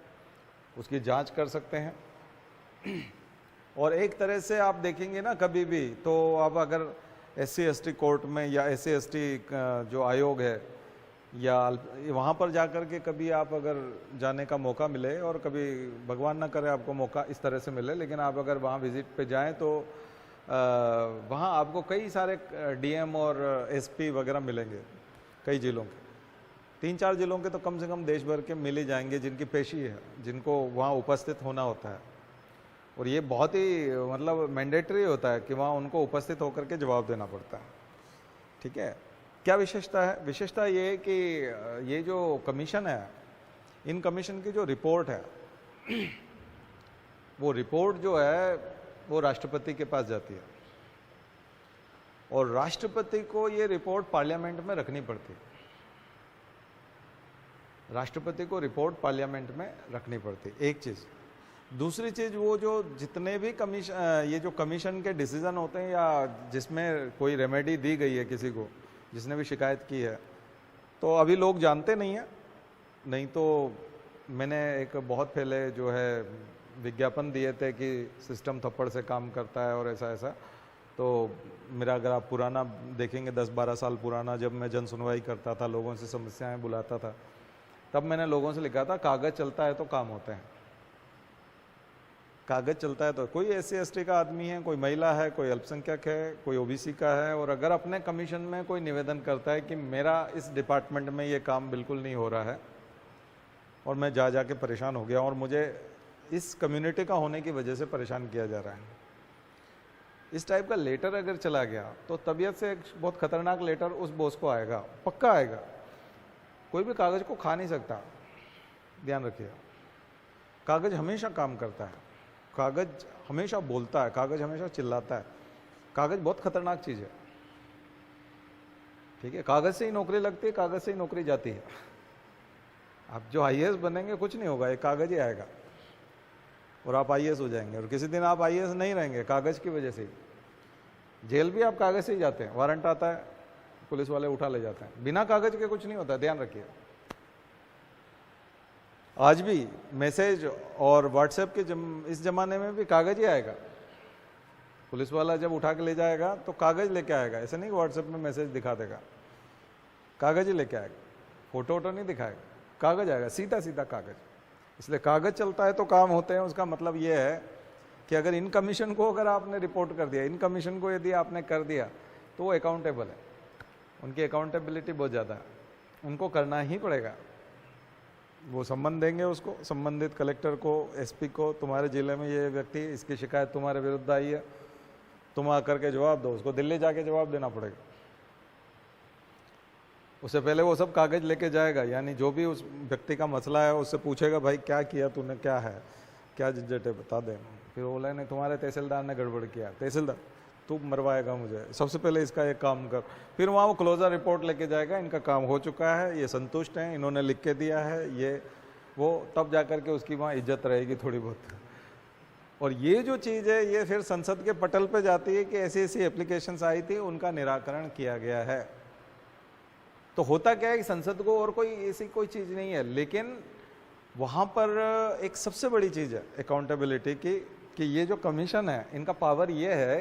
उसकी जांच कर सकते हैं। और एक तरह से आप देखेंगे ना कभी भी, तो आप अगर SC/ST कोर्ट में या SC/ST जो आयोग है या वहाँ पर जाकर के कभी आप अगर जाने का मौका मिले, और कभी भगवान ना करे आपको मौका इस तरह से मिले, लेकिन आप अगर वहाँ विज़िट पे जाएं तो वहाँ आपको कई सारे DM और SP वगैरह मिलेंगे, कई जिलों के, 3-4 जिलों के तो कम से कम देश भर के मिल ही जाएंगे, जिनकी पेशी है, जिनको वहाँ उपस्थित होना होता है। और ये बहुत ही मतलब मैंडेटरी होता है कि वहाँ उनको उपस्थित होकर के जवाब देना पड़ता है, ठीक है। क्या विशेषता है? विशेषता ये है कि ये जो कमीशन है, इन कमीशन की जो रिपोर्ट है, वो रिपोर्ट जो है वो राष्ट्रपति के पास जाती है, और राष्ट्रपति को ये रिपोर्ट पार्लियामेंट में रखनी पड़ती है। राष्ट्रपति को रिपोर्ट पार्लियामेंट में रखनी पड़ती है, एक चीज़। दूसरी चीज़, वो जो जितने भी ये जो कमीशन के डिसीजन होते हैं या जिसमें कोई रेमेडी दी गई है किसी को, जिसने भी शिकायत की है, तो अभी लोग जानते नहीं हैं, नहीं तो मैंने एक बहुत पहले जो है विज्ञापन दिए थे कि सिस्टम थप्पड़ से काम करता है और ऐसा ऐसा, तो मेरा अगर आप पुराना देखेंगे 10-12 साल पुराना, जब मैं जन सुनवाई करता था, लोगों से समस्याएं बुलाता था, तब मैंने लोगों से लिखा था कागज़ चलता है तो काम होते हैं। कागज़ चलता है तो कोई SC/ST का आदमी है, कोई महिला है, कोई अल्पसंख्यक है, कोई OBC का है, और अगर अपने कमीशन में कोई निवेदन करता है कि मेरा इस डिपार्टमेंट में ये काम बिल्कुल नहीं हो रहा है और मैं जा के परेशान हो गया और मुझे इस कम्युनिटी का होने की वजह से परेशान किया जा रहा है, इस टाइप का लेटर अगर चला गया तो तबीयत से एक बहुत खतरनाक लेटर उस बॉस को आएगा, पक्का आएगा। कोई भी कागज़ को खा नहीं सकता, ध्यान रखिए। कागज़ हमेशा काम करता है, कागज़ हमेशा बोलता है, कागज़ हमेशा चिल्लाता है। कागज़ बहुत खतरनाक चीज़ है, ठीक है। कागज़ से ही नौकरी लगती है, कागज़ से ही नौकरी जाती है। आप जो IAS बनेंगे कुछ नहीं होगा, एक कागज़ ही आएगा और आप IAS हो जाएंगे, और किसी दिन आप IAS नहीं रहेंगे कागज़ की वजह से ही। जेल भी आप कागज़ से ही जाते हैं, वारंट आता है, पुलिस वाले उठा ले जाते हैं, बिना कागज़ के कुछ नहीं होता, ध्यान रखिए। आज भी मैसेज और व्हाट्सएप के इस ज़माने में भी कागज़ ही आएगा। पुलिस वाला जब उठा के ले जाएगा तो कागज़ लेके आएगा, ऐसा नहीं कि व्हाट्सएप में मैसेज दिखा देगा, कागज़ ही लेके आएगा, फोटो वोटो नहीं दिखाएगा, कागज़ आएगा, सीधा सीधा कागज़। इसलिए कागज़ चलता है तो काम होते हैं, उसका मतलब ये है कि अगर इन कमीशन को अगर आपने रिपोर्ट कर दिया, इन कमीशन को यदि आपने कर दिया तो वो अकाउंटेबल है, उनकी अकाउंटेबिलिटी बहुत ज़्यादा है, उनको करना ही पड़ेगा। वो सम्मन देंगे उसको, संबंधित कलेक्टर को, SP को, तुम्हारे ज़िले में ये व्यक्ति, इसकी शिकायत तुम्हारे विरुद्ध आई है, तुम आकर के जवाब दो, उसको दिल्ली जाके जवाब देना पड़ेगा। उससे पहले वो सब कागज़ लेके जाएगा, यानी जो भी उस व्यक्ति का मसला है उससे पूछेगा भाई क्या किया तूने, क्या है, क्या झंझट है, बता दे। फिर वो बोला नहीं तुम्हारे तहसीलदार ने गड़बड़ किया, तहसीलदार तू मरवाएगा मुझे, सबसे पहले इसका एक काम कर। फिर वहाँ वो क्लोजर रिपोर्ट लेके जाएगा, इनका काम हो चुका है, ये संतुष्ट हैं, इन्होंने लिख के दिया है, ये वो, तब जा कर के उसकी वहाँ इज्जत रहेगी थोड़ी बहुत। और ये जो चीज़ है ये फिर संसद के पटल पे जाती है कि ऐसी ऐसी एप्लीकेशंस आई थी, उनका निराकरण किया गया है। तो होता क्या है कि संसद को और कोई ऐसी कोई चीज़ नहीं है, लेकिन वहाँ पर एक सबसे बड़ी चीज़ है अकाउंटेबिलिटी की, कि ये जो कमीशन है इनका पावर ये है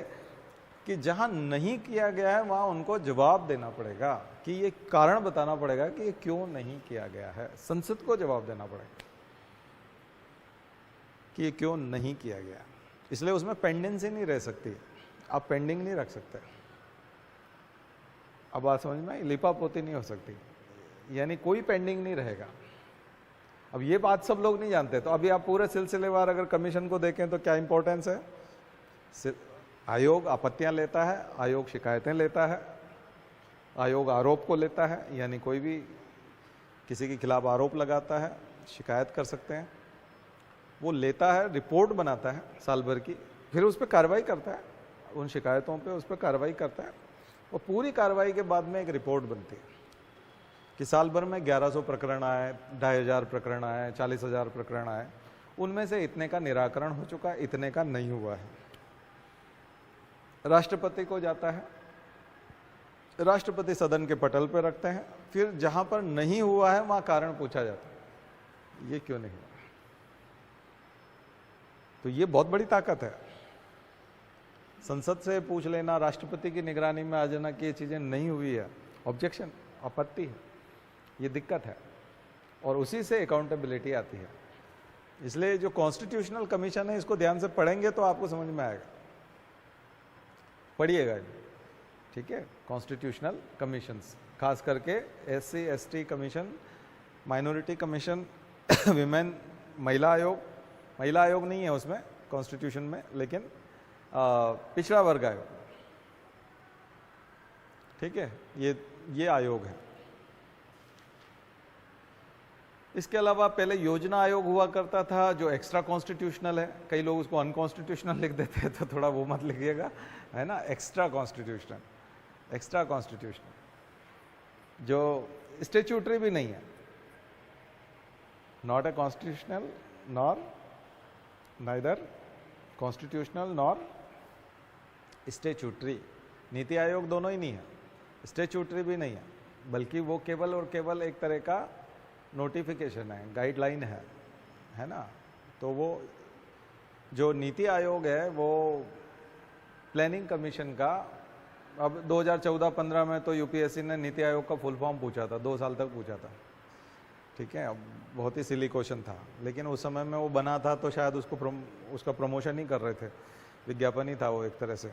कि जहाँ नहीं किया गया है वहाँ उनको जवाब देना पड़ेगा, कि ये कारण बताना पड़ेगा कि ये क्यों नहीं किया गया है, संसद को जवाब देना पड़ेगा कि ये क्यों नहीं किया गया। इसलिए उसमें पेंडेंसी नहीं रह सकती, आप पेंडिंग नहीं रख सकते। अब बात समझ में आई, लिपापोती नहीं हो सकती, यानी कोई पेंडिंग नहीं रहेगा। अब ये बात सब लोग नहीं जानते, तो अभी आप पूरे सिलसिलेवार अगर कमीशन को देखें तो क्या इंपॉर्टेंस है। आयोग आपत्तियां लेता है, आयोग शिकायतें लेता है, आयोग आरोप को लेता है, यानी कोई भी किसी के खिलाफ आरोप लगाता है, शिकायत कर सकते हैं, वो लेता है, रिपोर्ट बनाता है साल भर की, फिर उस पर कार्रवाई करता है, उन शिकायतों पे उस पर कार्रवाई करता है, और पूरी कार्रवाई के बाद में एक रिपोर्ट बनती है कि साल भर में 1100 प्रकरण आए, 2500 प्रकरण आए, 40,000 प्रकरण आए, उनमें से इतने का निराकरण हो चुका है, इतने का नहीं हुआ है। राष्ट्रपति को जाता है, राष्ट्रपति सदन के पटल पर रखते हैं, फिर जहां पर नहीं हुआ है वहां कारण पूछा जाता है, ये क्यों नहीं हुआ। तो ये बहुत बड़ी ताकत है, संसद से पूछ लेना, राष्ट्रपति की निगरानी में आ जाना कि ये चीजें नहीं हुई है, ऑब्जेक्शन, आपत्ति है, ये दिक्कत है, और उसी से अकाउंटेबिलिटी आती है। इसलिए जो कॉन्स्टिट्यूशनल कमीशन है इसको ध्यान से पढ़ेंगे तो आपको समझ में आएगा, पढ़िएगा, ठीक है। कॉन्स्टिट्यूशनल कमीशंस, खास करके SC/ST commission, minority commission, women, महिला आयोग नहीं है उसमें कॉन्स्टिट्यूशन में, लेकिन पिछड़ा वर्ग आयोग, ठीक है, ये आयोग है। इसके अलावा पहले योजना आयोग हुआ करता था जो एक्स्ट्रा कॉन्स्टिट्यूशनल है, कई लोग उसको अनकॉन्स्टिट्यूशनल लिख देते हैं, तो थोड़ा वो मत लिखिएगा, है ना, एक्स्ट्रा कॉन्स्टिट्यूशनल जो स्टेच्यूटरी भी नहीं है, not a constitutional nor neither constitutional nor statutory. NITI Aayog दोनों ही नहीं है, स्टेच्यूटरी भी नहीं है, बल्कि वो केवल और केवल एक तरह का नोटिफिकेशन है, गाइडलाइन है ना। तो वो जो नीति आयोग है वो प्लानिंग कमीशन का अब 2014-15 में तो यूपीएससी ने नीति आयोग का फुल फॉर्म पूछा था, 2 साल तक पूछा था, ठीक है। अब बहुत ही सिली क्वेश्चन था, लेकिन उस समय में वो बना था तो शायद उसका प्रमोशन ही कर रहे थे, विज्ञापन ही था वो एक तरह से,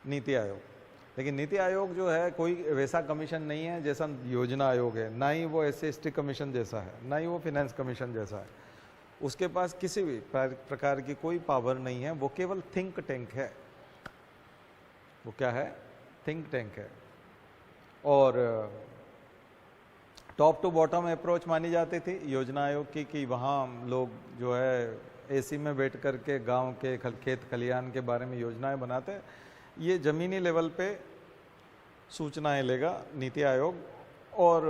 नीति आयोग। लेकिन नीति आयोग जो है कोई वैसा कमीशन नहीं है जैसा योजना आयोग है, ना ही वो SC/ST कमीशन जैसा है, ना ही वो फिनेंस कमीशन जैसा है। उसके पास किसी भी प्रकार की कोई पावर नहीं है, वो केवल थिंक टैंक है। वो क्या है? थिंक टैंक है। और टॉप टू बॉटम अप्रोच मानी जाती थी योजना आयोग की, कि वहाँ लोग जो है AC में बैठ करके गांव के खेत खलिहान के बारे में योजनाएं बनाते हैं। ये ज़मीनी लेवल पे सूचनाएं लेगा नीति आयोग और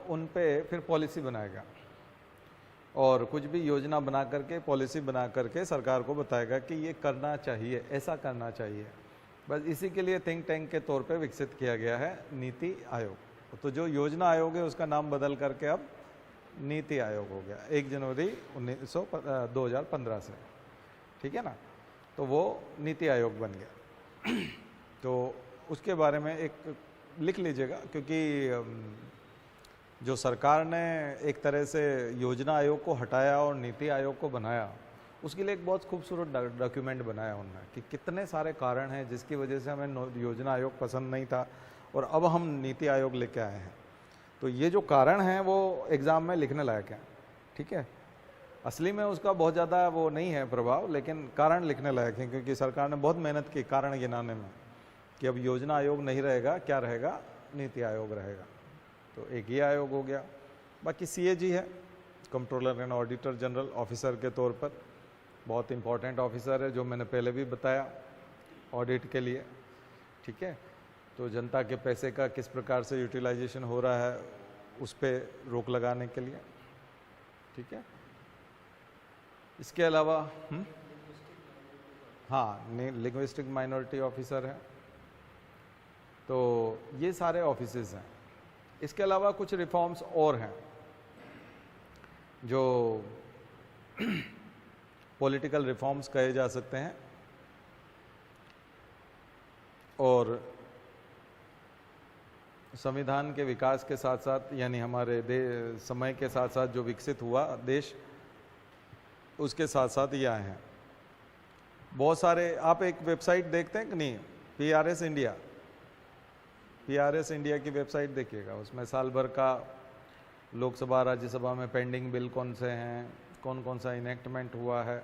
उन पे फिर पॉलिसी बनाएगा, और कुछ भी योजना बना करके, पॉलिसी बना करके सरकार को बताएगा कि ये करना चाहिए, ऐसा करना चाहिए। बस इसी के लिए थिंक टैंक के तौर पे विकसित किया गया है नीति आयोग। तो जो योजना आयोग है उसका नाम बदल करके अब नीति आयोग हो गया 1 जनवरी 2015 से, ठीक है ना। तो वो नीति आयोग बन गया। तो उसके बारे में एक लिख लीजिएगा, क्योंकि जो सरकार ने एक तरह से योजना आयोग को हटाया और नीति आयोग को बनाया, उसके लिए एक बहुत खूबसूरत डॉक्यूमेंट बनाया उन्होंने कि कितने सारे कारण हैं जिसकी वजह से हमें योजना आयोग पसंद नहीं था और अब हम नीति आयोग लेके आए हैं। तो ये जो कारण हैं वो एग्ज़ाम में लिखने लायक हैं, ठीक है। असली में उसका बहुत ज़्यादा वो नहीं है प्रभाव, लेकिन कारण लिखने लायक हैं, क्योंकि सरकार ने बहुत मेहनत की कारण गिनाने में कि अब योजना आयोग नहीं रहेगा, क्या रहेगा? नीति आयोग रहेगा। तो एक ही आयोग हो गया। बाकी CAG है, controller and auditor general officer के तौर पर, बहुत इंपॉर्टेंट ऑफिसर है, जो मैंने पहले भी बताया ऑडिट के लिए, ठीक है। तो जनता के पैसे का किस प्रकार से यूटिलाइजेशन हो रहा है उस पर रोक लगाने के लिए, ठीक है। इसके अलावा हाँ, लिंग्विस्टिक माइनॉरिटी ऑफिसर है। तो ये सारे ऑफिसेज हैं। इसके अलावा कुछ रिफॉर्म्स और हैं जो पॉलिटिकल रिफॉर्म्स कहे जा सकते हैं, और संविधान के विकास के साथ साथ, यानी हमारे समय के साथ साथ जो विकसित हुआ देश, उसके साथ साथ ये आए हैं बहुत सारे। आप एक वेबसाइट देखते हैं कि नहीं, PRS इंडिया, PRS इंडिया की वेबसाइट देखिएगा। उसमें साल भर का लोकसभा राज्यसभा में पेंडिंग बिल कौन से हैं, कौन कौन सा इनेक्टमेंट हुआ है,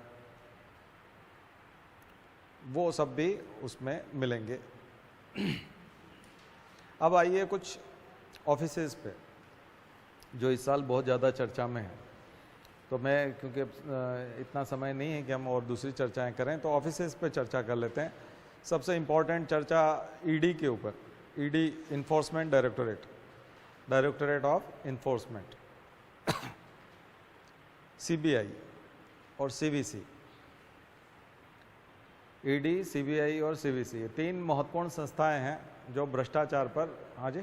वो सब भी उसमें मिलेंगे। अब आइए कुछ ऑफिसेज पे जो इस साल बहुत ज़्यादा चर्चा में है। तो मैं, क्योंकि इतना समय नहीं है कि हम और दूसरी चर्चाएं करें, तो ऑफिसेज पे चर्चा कर लेते हैं। सबसे इम्पोर्टेंट चर्चा ED के ऊपर, ED enforcement directorate, directorate of enforcement, CBI और CVC। ED, CBI और CVC, ये 3 महत्वपूर्ण संस्थाएं हैं जो भ्रष्टाचार पर, हाँ जी,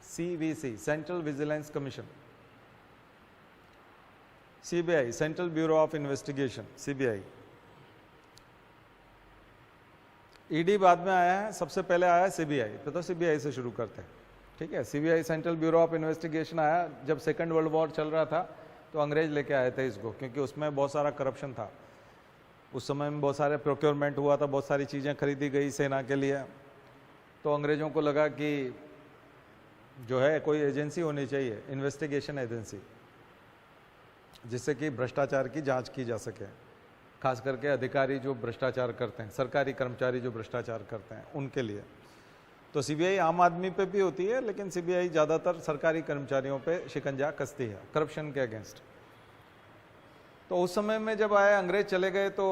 CVC central vigilance commission, CBI central bureau of investigation, CBI। ED बाद में आया है, सबसे पहले आया है CBI, तो CBI से शुरू करते हैं, ठीक है। CBI central bureau of investigation आया जब सेकेंड वर्ल्ड वॉर चल रहा था, तो अंग्रेज लेके आए थे इसको, क्योंकि उसमें बहुत सारा करप्शन था। उस समय में बहुत सारे प्रोक्योरमेंट हुआ था, बहुत सारी चीज़ें खरीदी गई सेना के लिए। तो अंग्रेज़ों को लगा कि जो है कोई एजेंसी होनी चाहिए, इन्वेस्टिगेशन एजेंसी, जिससे कि भ्रष्टाचार की जांच की जा सके, खास करके अधिकारी जो भ्रष्टाचार करते हैं, सरकारी कर्मचारी जो भ्रष्टाचार करते हैं, उनके लिए। तो CBI आम आदमी पे भी होती है, लेकिन CBI ज़्यादातर सरकारी कर्मचारियों पे शिकंजा कसती है करप्शन के अगेंस्ट। तो उस समय में जब आए, अंग्रेज चले गए, तो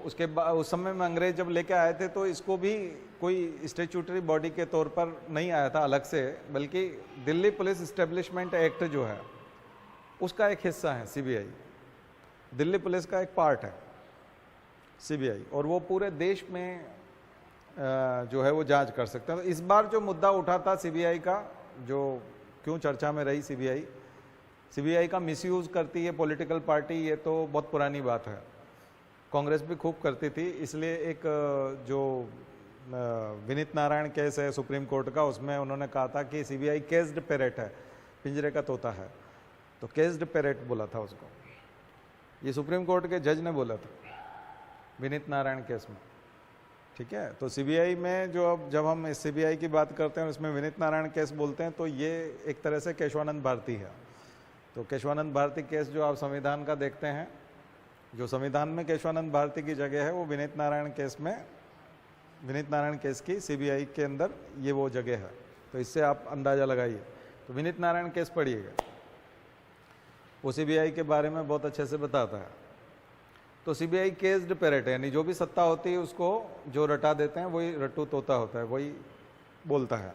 उसके बाद उस समय में अंग्रेज जब लेके आए थे, तो इसको भी कोई स्टैट्यूटरी बॉडी के तौर पर नहीं आया था अलग से, बल्कि दिल्ली पुलिस इस्टेब्लिशमेंट एक्ट जो है उसका एक हिस्सा है CBI। दिल्ली पुलिस का एक पार्ट है CBI, और वो पूरे देश में जो है वो जांच कर सकते हैं। तो इस बार जो मुद्दा उठा था CBI का, जो क्यों चर्चा में रही, CBI का मिसयूज़ करती है पॉलिटिकल पार्टी, ये तो बहुत पुरानी बात है। कांग्रेस भी खूब करती थी, इसलिए एक जो विनीत नारायण केस है सुप्रीम कोर्ट का, उसमें उन्होंने कहा था कि सीबीआई केस्ड पैरेट है, पिंजरे का तोता है, तो केस्ड पैरेट बोला था उसको। ये सुप्रीम कोर्ट के जज ने बोला था विनीत नारायण केस में, ठीक है। तो सीबीआई में जो अब जब हम सीबीआई की बात करते हैं इसमें विनीत नारायण केस बोलते हैं, तो ये एक तरह से केशवानंद भारती है। तो केशवानंद भारती केस जो आप संविधान का देखते हैं, जो संविधान में केशवानंद भारती की जगह है, वो विनीत नारायण केस में, विनीत नारायण केस की सीबीआई के अंदर ये वो जगह है। तो इससे आप अंदाजा लगाइए। तो विनीत नारायण केस पढ़िएगा, वो सीबीआई के बारे में बहुत अच्छे से बताता है। तो सीबीआई केस्ड पैरेट है, यानी जो भी सत्ता होती है उसको जो रटा देते हैं वही रट्टू तोता होता है, वही बोलता है।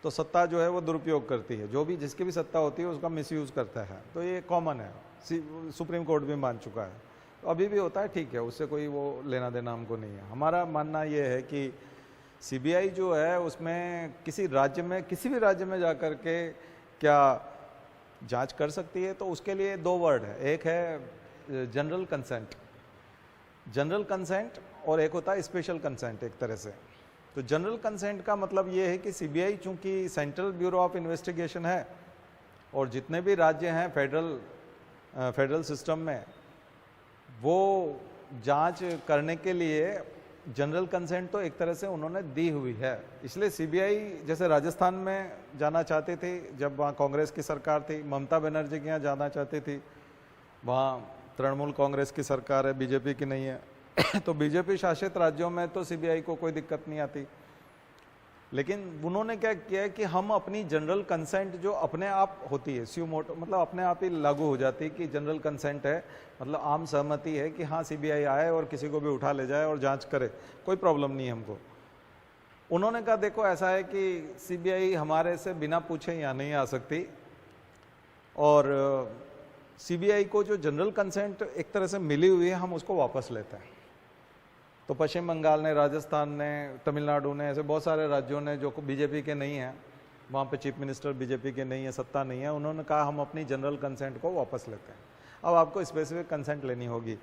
तो सत्ता जो है वो दुरुपयोग करती है, जो भी जिसकी भी सत्ता होती है उसका मिसयूज करता है। तो ये कॉमन है, सुप्रीम कोर्ट भी मान चुका है, तो अभी भी होता है, ठीक है, उससे कोई वो लेना देना हमको नहीं है। हमारा मानना ये है कि सीबीआई जो है उसमें किसी राज्य में, किसी भी राज्य में जाकर के क्या जांच कर सकती है, तो उसके लिए दो वर्ड है, एक है जनरल कंसेंट, जनरल कंसेंट, और एक होता है स्पेशल कंसेंट एक तरह से। तो जनरल कंसेंट का मतलब ये है कि सीबीआई चूंकि सेंट्रल ब्यूरो ऑफ इन्वेस्टिगेशन है और जितने भी राज्य हैं फेडरल सिस्टम में, वो जांच करने के लिए जनरल कंसेंट तो एक तरह से उन्होंने दी हुई है। इसलिए सीबीआई जैसे राजस्थान में जाना चाहती थी, जब वहाँ कांग्रेस की सरकार थी, ममता बनर्जी के यहाँ जाना चाहती थी, वहाँ तृणमूल कांग्रेस की सरकार है, बीजेपी की नहीं है। तो बीजेपी शासित राज्यों में तो सीबीआई को कोई दिक्कत नहीं आती, लेकिन उन्होंने क्या किया है कि हम अपनी जनरल कंसेंट जो अपने आप होती है, स्यूमोटो, मतलब अपने आप ही लागू हो जाती है कि जनरल कंसेंट है, मतलब आम सहमति है कि हाँ सीबीआई आए और किसी को भी उठा ले जाए और जांच करे, कोई प्रॉब्लम नहीं है हमको। उन्होंने कहा देखो ऐसा है कि सीबीआई हमारे से बिना पूछे यहाँ नहीं आ सकती, और सीबीआई को जो जनरल कंसेंट एक तरह से मिली हुई है हम उसको वापस लेते हैं। तो पश्चिम बंगाल ने, राजस्थान ने, तमिलनाडु ने, ऐसे बहुत सारे राज्यों ने जो बीजेपी के नहीं हैं, वहाँ पे चीफ मिनिस्टर बीजेपी के नहीं है, सत्ता नहीं है, उन्होंने कहा हम अपनी जनरल कंसेंट को वापस लेते हैं। अब आपको स्पेसिफिक कंसेंट लेनी होगी।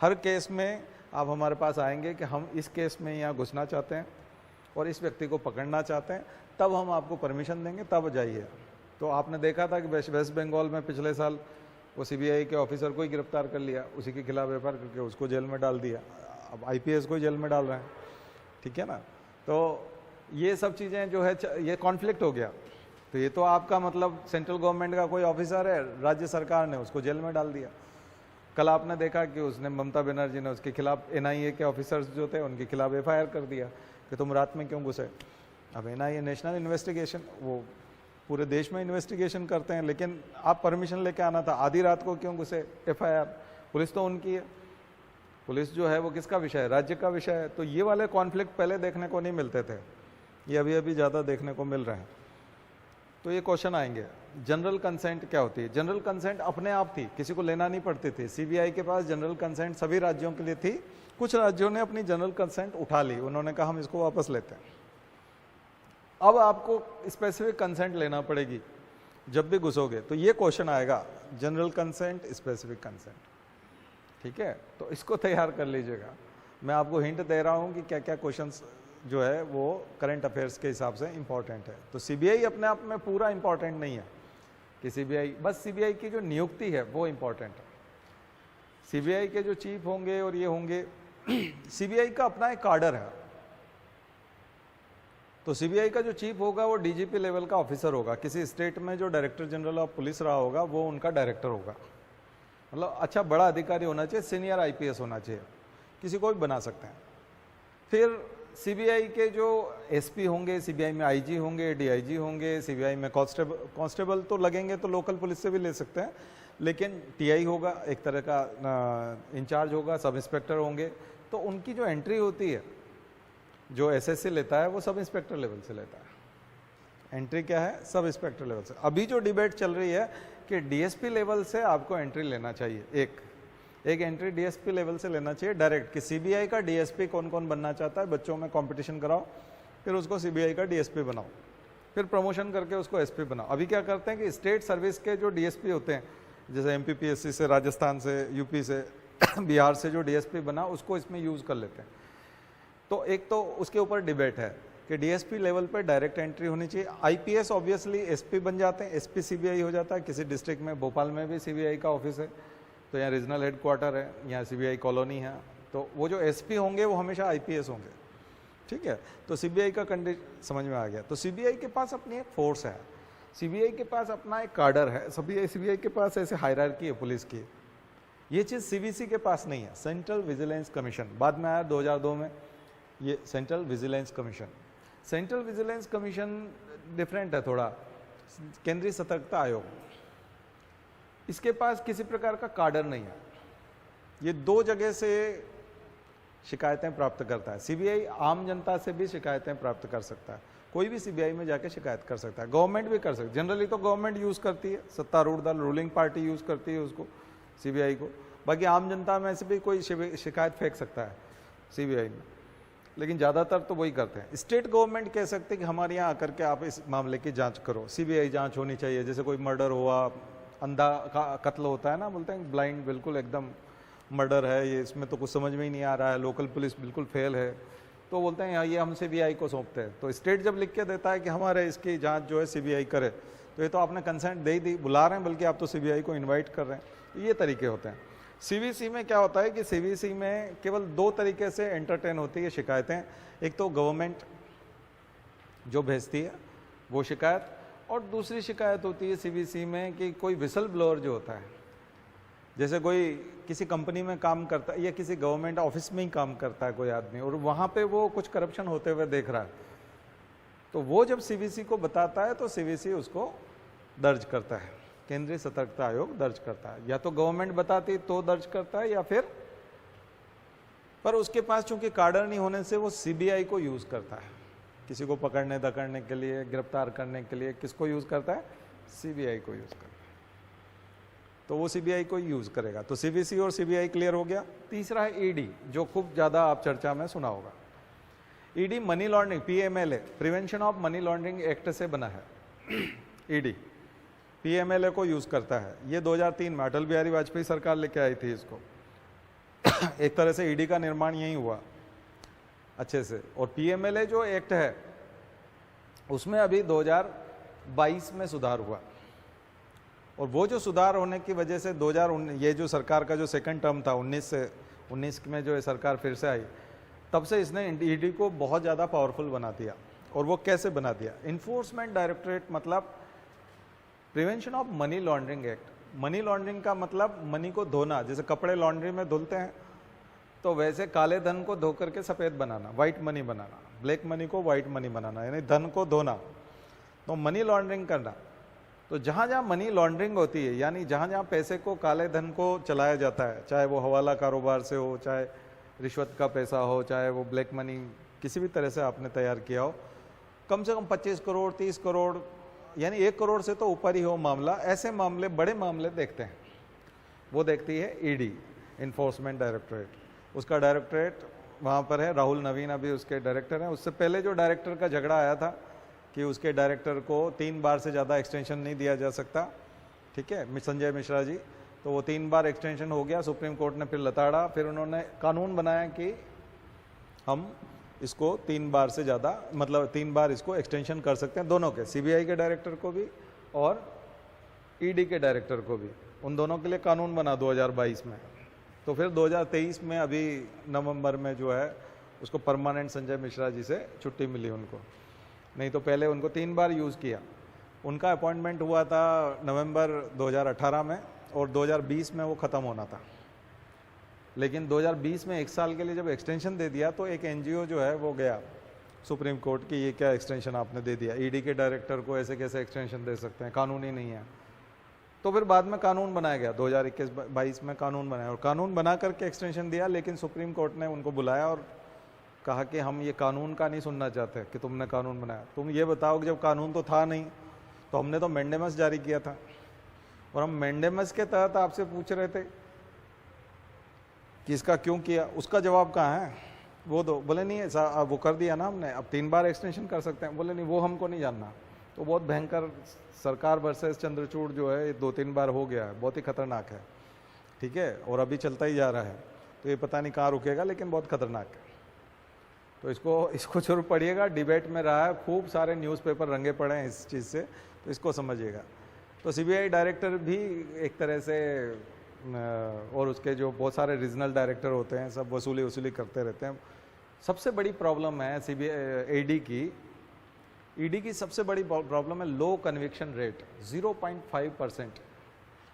हर केस में आप हमारे पास आएंगे कि हम इस केस में यहाँ घुसना चाहते हैं और इस व्यक्ति को पकड़ना चाहते हैं, तब हम आपको परमिशन देंगे, तब जाइए। तो आपने देखा था कि वेस्ट बंगाल में पिछले साल वो सीबीआई के ऑफिसर को ही गिरफ्तार कर लिया, उसी के खिलाफ एफआईआर करके उसको जेल में डाल दिया। अब आईपीएस को जेल में डाल रहे हैं, ठीक है ना। तो ये सब चीज़ें जो है, ये कॉन्फ्लिक्ट हो गया। तो ये तो आपका मतलब सेंट्रल गवर्नमेंट का कोई ऑफिसर है, राज्य सरकार ने उसको जेल में डाल दिया। कल आपने देखा कि उसने, ममता बनर्जी ने उसके खिलाफ एनआईए के ऑफिसर्स जो थे उनके खिलाफ एफआईआर कर दिया कि तुम रात में क्यों घुसे। अब एनआईए नेशनल इन्वेस्टिगेशन, वो पूरे देश में इन्वेस्टिगेशन करते हैं, लेकिन आप परमिशन लेके आना था, आधी रात को क्यों घुसे। एफआईआर पुलिस तो उनकी है, पुलिस जो है वो किसका विषय है, राज्य का विषय है। तो ये वाले कॉन्फ्लिक्ट पहले देखने को नहीं मिलते थे, ये अभी अभी ज़्यादा देखने को मिल रहे हैं। तो ये क्वेश्चन आएंगे, जनरल कंसेंट क्या होती है। जनरल कंसेंट अपने आप थी, किसी को लेना नहीं पड़ती थी। सीबीआई के पास जनरल कंसेंट सभी राज्यों के लिए थी। कुछ राज्यों ने अपनी जनरल कंसेंट उठा ली, उन्होंने कहा हम इसको वापस लेते हैं। अब आपको स्पेसिफिक कंसेंट लेना पड़ेगी जब भी घुसोगे, तो ये क्वेश्चन आएगा, जनरल कंसेंट, स्पेसिफिक कंसेंट, ठीक है। तो इसको तैयार कर लीजिएगा। मैं आपको हिंट दे रहा हूँ कि क्या क्या क्वेश्चंस जो है वो करंट अफेयर्स के हिसाब से इंपॉर्टेंट है। तो सीबीआई अपने आप में पूरा इंपॉर्टेंट नहीं है कि सीबीआई, बस सीबीआई की जो नियुक्ति है वो इंपॉर्टेंट है। सीबीआई के जो चीफ होंगे और ये होंगे, सीबीआई का अपना एक कार्डर है। तो सीबीआई का जो चीफ होगा वो डीजीपी लेवल का ऑफिसर होगा। किसी स्टेट में जो डायरेक्टर जनरल ऑफ पुलिस रहा होगा वो उनका डायरेक्टर होगा, मतलब अच्छा बड़ा अधिकारी होना चाहिए, सीनियर आईपीएस होना चाहिए, किसी को भी बना सकते हैं। फिर सीबीआई के जो एसपी होंगे, सीबीआई में आईजी होंगे, डीआईजी होंगे, सीबीआई में कांस्टेबल तो लगेंगे तो लोकल पुलिस से भी ले सकते हैं, लेकिन टीआई होगा, एक तरह का इंचार्ज होगा, सब इंस्पेक्टर होंगे। तो उनकी जो एंट्री होती है, जो एसएससी लेता है वो सब इंस्पेक्टर लेवल से लेता है। एंट्री क्या है, सब इंस्पेक्टर लेवल से। अभी जो डिबेट चल रही है कि डीएसपी लेवल से आपको एंट्री लेना चाहिए, एक एंट्री डीएसपी लेवल से लेना चाहिए डायरेक्ट, कि सीबीआई का डीएसपी कौन कौन बनना चाहता है, बच्चों में कंपटीशन कराओ, फिर उसको सीबीआई का डीएसपी बनाओ, फिर प्रमोशन करके उसको एसपी बनाओ। अभी क्या करते हैं कि स्टेट सर्विस के जो डीएसपी होते हैं, जैसे एमपीपीएससी से, राजस्थान से, यूपी से, बिहार से जो डीएसपी बना उसको इसमें यूज़ कर लेते हैं। तो एक तो उसके ऊपर डिबेट है कि डीएसपी लेवल पे डायरेक्ट एंट्री होनी चाहिए। आईपीएस ऑब्वियसली एसपी बन जाते हैं, एसपी सीबीआई हो जाता है। किसी डिस्ट्रिक्ट में, भोपाल में भी सीबीआई का ऑफिस है, तो यहाँ रीजनल हेडक्वार्टर है, यहाँ सीबीआई कॉलोनी है, तो वो जो एसपी होंगे वो हमेशा आईपीएस होंगे, ठीक है। तो सीबीआई का कंडीशन समझ में आ गया। तो सीबीआई के पास अपनी एक फोर्स है, सीबीआई के पास अपना एक कार्डर है, सीबीआई के पास ऐसे हायरार्की है पुलिस की। ये चीज़ सीवीसी के पास नहीं है। सेंट्रल विजिलेंस कमीशन बाद में आया 2002 में, ये central vigilance commission. Central vigilance commission different है थोड़ा, केंद्रीय सतर्कता आयोग, इसके पास किसी प्रकार का कार्डर नहीं है। ये दो जगह से शिकायतें प्राप्त करता है। सीबीआई आम जनता से भी शिकायतें प्राप्त कर सकता है, कोई भी सीबीआई में जाके शिकायत कर सकता है, गवर्नमेंट भी कर सकती है। जनरली तो गवर्नमेंट यूज़ करती है, सत्तारूढ़ दल रूलिंग पार्टी यूज़ करती है उसको, सीबीआई को। बाकी आम जनता में से भी कोई शिकायत फेंक सकता है सीबीआई में, लेकिन ज़्यादातर तो वही करते हैं। स्टेट गवर्नमेंट कह सकते हैं कि हमारे यहाँ आकर के आप इस मामले की जांच करो, सीबीआई जांच होनी चाहिए। जैसे कोई मर्डर हुआ, अंधा का कत्ल होता है ना, बोलते हैं ब्लाइंड, बिल्कुल एकदम मर्डर है ये, इसमें तो कुछ समझ में ही नहीं आ रहा है, लोकल पुलिस बिल्कुल फेल है, तो बोलते हैं ये हम सीबीआई को सौंपते हैं। तो स्टेट जब लिख के देता है कि हमारे इसकी जाँच जो है सीबीआई करे, तो ये तो आपने कंसेंट दे दी, बुला रहे हैं, बल्कि आप तो सीबीआई को इन्वाइट कर रहे हैं। ये तरीके होते हैं। सीवीसी में क्या होता है कि सीवीसी में केवल दो तरीके से एंटरटेन होती है शिकायतें। एक तो गवर्नमेंट जो भेजती है वो शिकायत, और दूसरी शिकायत होती है सीवीसी में कि कोई विसल ब्लोअर जो होता है, जैसे कोई किसी कंपनी में काम करता है या किसी गवर्नमेंट ऑफिस में ही काम करता है कोई आदमी, और वहाँ पे वो कुछ करप्शन होते हुए देख रहा है, तो वो जब सीवीसी को बताता है तो सीवीसी उसको दर्ज करता है, केंद्रीय सतर्कता आयोग दर्ज करता है। या तो गवर्नमेंट बताती तो दर्ज करता है, या फिर, पर उसके पास चूंकि कार्डर नहीं होने से वो सीबीआई को यूज करता है, किसी को पकड़ने दकड़ने के लिए, गिरफ्तार करने के लिए किसको यूज करता है? सीबीआई को यूज करता है। तो वो सीबीआई को यूज करेगा। तो सीवीसी और सीबीआई क्लियर हो गया। तीसरा है ईडी, जो खूब ज्यादा आप चर्चा में सुना होगा। ED money laundering, PMLA, prevention of money laundering act से बना है। ईडी पीएमएलए को यूज करता है। ये 2003 में अटल बिहारी वाजपेयी सरकार लेके आई थी इसको। एक तरह से ईडी का निर्माण यही हुआ अच्छे से। और पीएमएलए जो एक्ट है उसमें अभी 2022 में सुधार हुआ, और वो जो सुधार होने की वजह से 2019 ये जो सरकार का जो सेकंड टर्म था 19 में जो सरकार फिर से आई, तब से इसने ईडी को बहुत ज़्यादा पावरफुल बना दिया। और वो कैसे बना दिया? इन्फोर्समेंट डायरेक्टरेट, मतलब prevention of money laundering act. Money laundering का मतलब मनी को धोना, जैसे कपड़े लॉन्ड्री में धुलते हैं, तो वैसे काले धन को धो करके सफ़ेद बनाना, वाइट मनी बनाना, ब्लैक मनी को वाइट मनी बनाना, यानी धन को धोना, तो मनी लॉन्ड्रिंग करना। तो जहाँ जहाँ मनी लॉन्ड्रिंग होती है, यानी जहाँ जहाँ पैसे को, काले धन को चलाया जाता है, चाहे वो हवाला कारोबार से हो, चाहे रिश्वत का पैसा हो, चाहे वो ब्लैक मनी किसी भी तरह से आपने तैयार किया हो, कम से कम 25 करोड़ 30 करोड़, यानी 1 करोड़ से तो ऊपर ही हो मामला, ऐसे मामले, बड़े मामले देखते हैं, वो देखती है ईडी, इन्फोर्समेंट डायरेक्टरेट। उसका डायरेक्टरेट वहाँ पर है, राहुल नवीन अभी उसके डायरेक्टर हैं। उससे पहले जो डायरेक्टर का झगड़ा आया था कि उसके डायरेक्टर को 3 बार से ज़्यादा एक्सटेंशन नहीं दिया जा सकता, ठीक है, संजय मिश्रा जी, तो वो 3 बार एक्सटेंशन हो गया। सुप्रीम कोर्ट ने फिर लताड़ा, फिर उन्होंने कानून बनाया कि हम इसको 3 बार से ज़्यादा, मतलब 3 बार इसको एक्सटेंशन कर सकते हैं, दोनों के, सीबीआई के डायरेक्टर को भी और ईडी के डायरेक्टर को भी, उन दोनों के लिए कानून बना 2022 में। तो फिर 2023 में अभी नवंबर में जो है उसको परमानेंट संजय मिश्रा जी से छुट्टी मिली उनको, नहीं तो पहले उनको 3 बार यूज़ किया। उनका अपॉइंटमेंट हुआ था नवंबर 2018 में, और 2020 में वो ख़त्म होना था, लेकिन 2020 में 1 साल के लिए जब एक्सटेंशन दे दिया तो एक एनजीओ जो है वो गया सुप्रीम कोर्ट की, ये क्या एक्सटेंशन आपने दे दिया, ईडी के डायरेक्टर को ऐसे कैसे एक्सटेंशन दे सकते हैं, कानूनी नहीं है। तो फिर बाद में कानून बनाया गया, 2021-22 में कानून बनाया, और कानून बना करके एक्सटेंशन दिया, लेकिन सुप्रीम कोर्ट ने उनको बुलाया और कहा कि हम ये कानून का नहीं सुनना चाहते कि तुमने कानून बनाया, तुम ये बताओ कि जब कानून तो था नहीं, तो हमने तो मैंडेमस जारी किया था, और हम मैंडेमस के तहत आपसे पूछ रहे थे कि इसका क्यों किया, उसका जवाब कहाँ है, वो दो। बोले नहीं ऐसा, वो कर दिया ना हमने, अब 3 बार एक्सटेंशन कर सकते हैं। बोले नहीं, वो हमको नहीं जानना। तो बहुत भयंकर सरकार वर्सेस चंद्रचूड़ जो है 2-3 बार हो गया है, बहुत ही खतरनाक है। ठीक है, और अभी चलता ही जा रहा है, तो ये पता नहीं कहाँ रुकेगा, लेकिन बहुत खतरनाक है। तो इसको जरूर पढ़िएगा, डिबेट में रहा है, खूब सारे न्यूज़पेपर रंगे पड़े हैं इस चीज़ से, तो इसको समझिएगा। तो सीबीआई डायरेक्टर भी एक तरह से और उसके जो बहुत सारे रीजनल डायरेक्टर होते हैं, सब वसूली करते रहते हैं। सबसे बड़ी प्रॉब्लम है ईडी की सबसे बड़ी प्रॉब्लम है लो कन्विक्शन रेट। 0.5%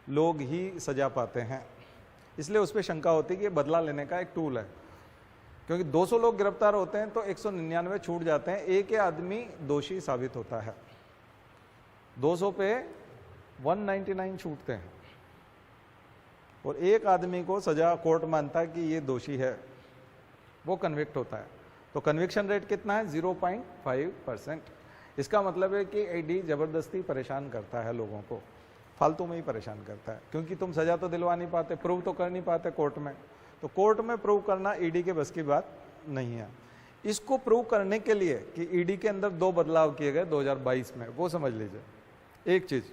लोग ही सजा पाते हैं, इसलिए उस पर शंका होती है कि ये बदला लेने का एक टूल है, क्योंकि 200 लोग गिरफ्तार होते हैं तो 199 छूट जाते हैं, एक ही आदमी दोषी साबित होता है, 200 पे 199 छूटते हैं, और एक आदमी को सजा कोर्ट मानता है कि ये दोषी है, वो कन्विक्ट होता है। तो कन्विक्शन रेट कितना है? 0.5%। इसका मतलब है कि ईडी जबरदस्ती परेशान करता है लोगों को, फालतू में ही परेशान करता है, क्योंकि तुम सजा तो दिलवा नहीं पाते, प्रूव तो कर नहीं पाते कोर्ट में। तो कोर्ट में प्रूव करना ईडी के बस की बात नहीं है। इसको प्रूव करने के लिए कि ईडी के अंदर 2 बदलाव किए गए 2022 में, वो समझ लीजिए। एक चीज,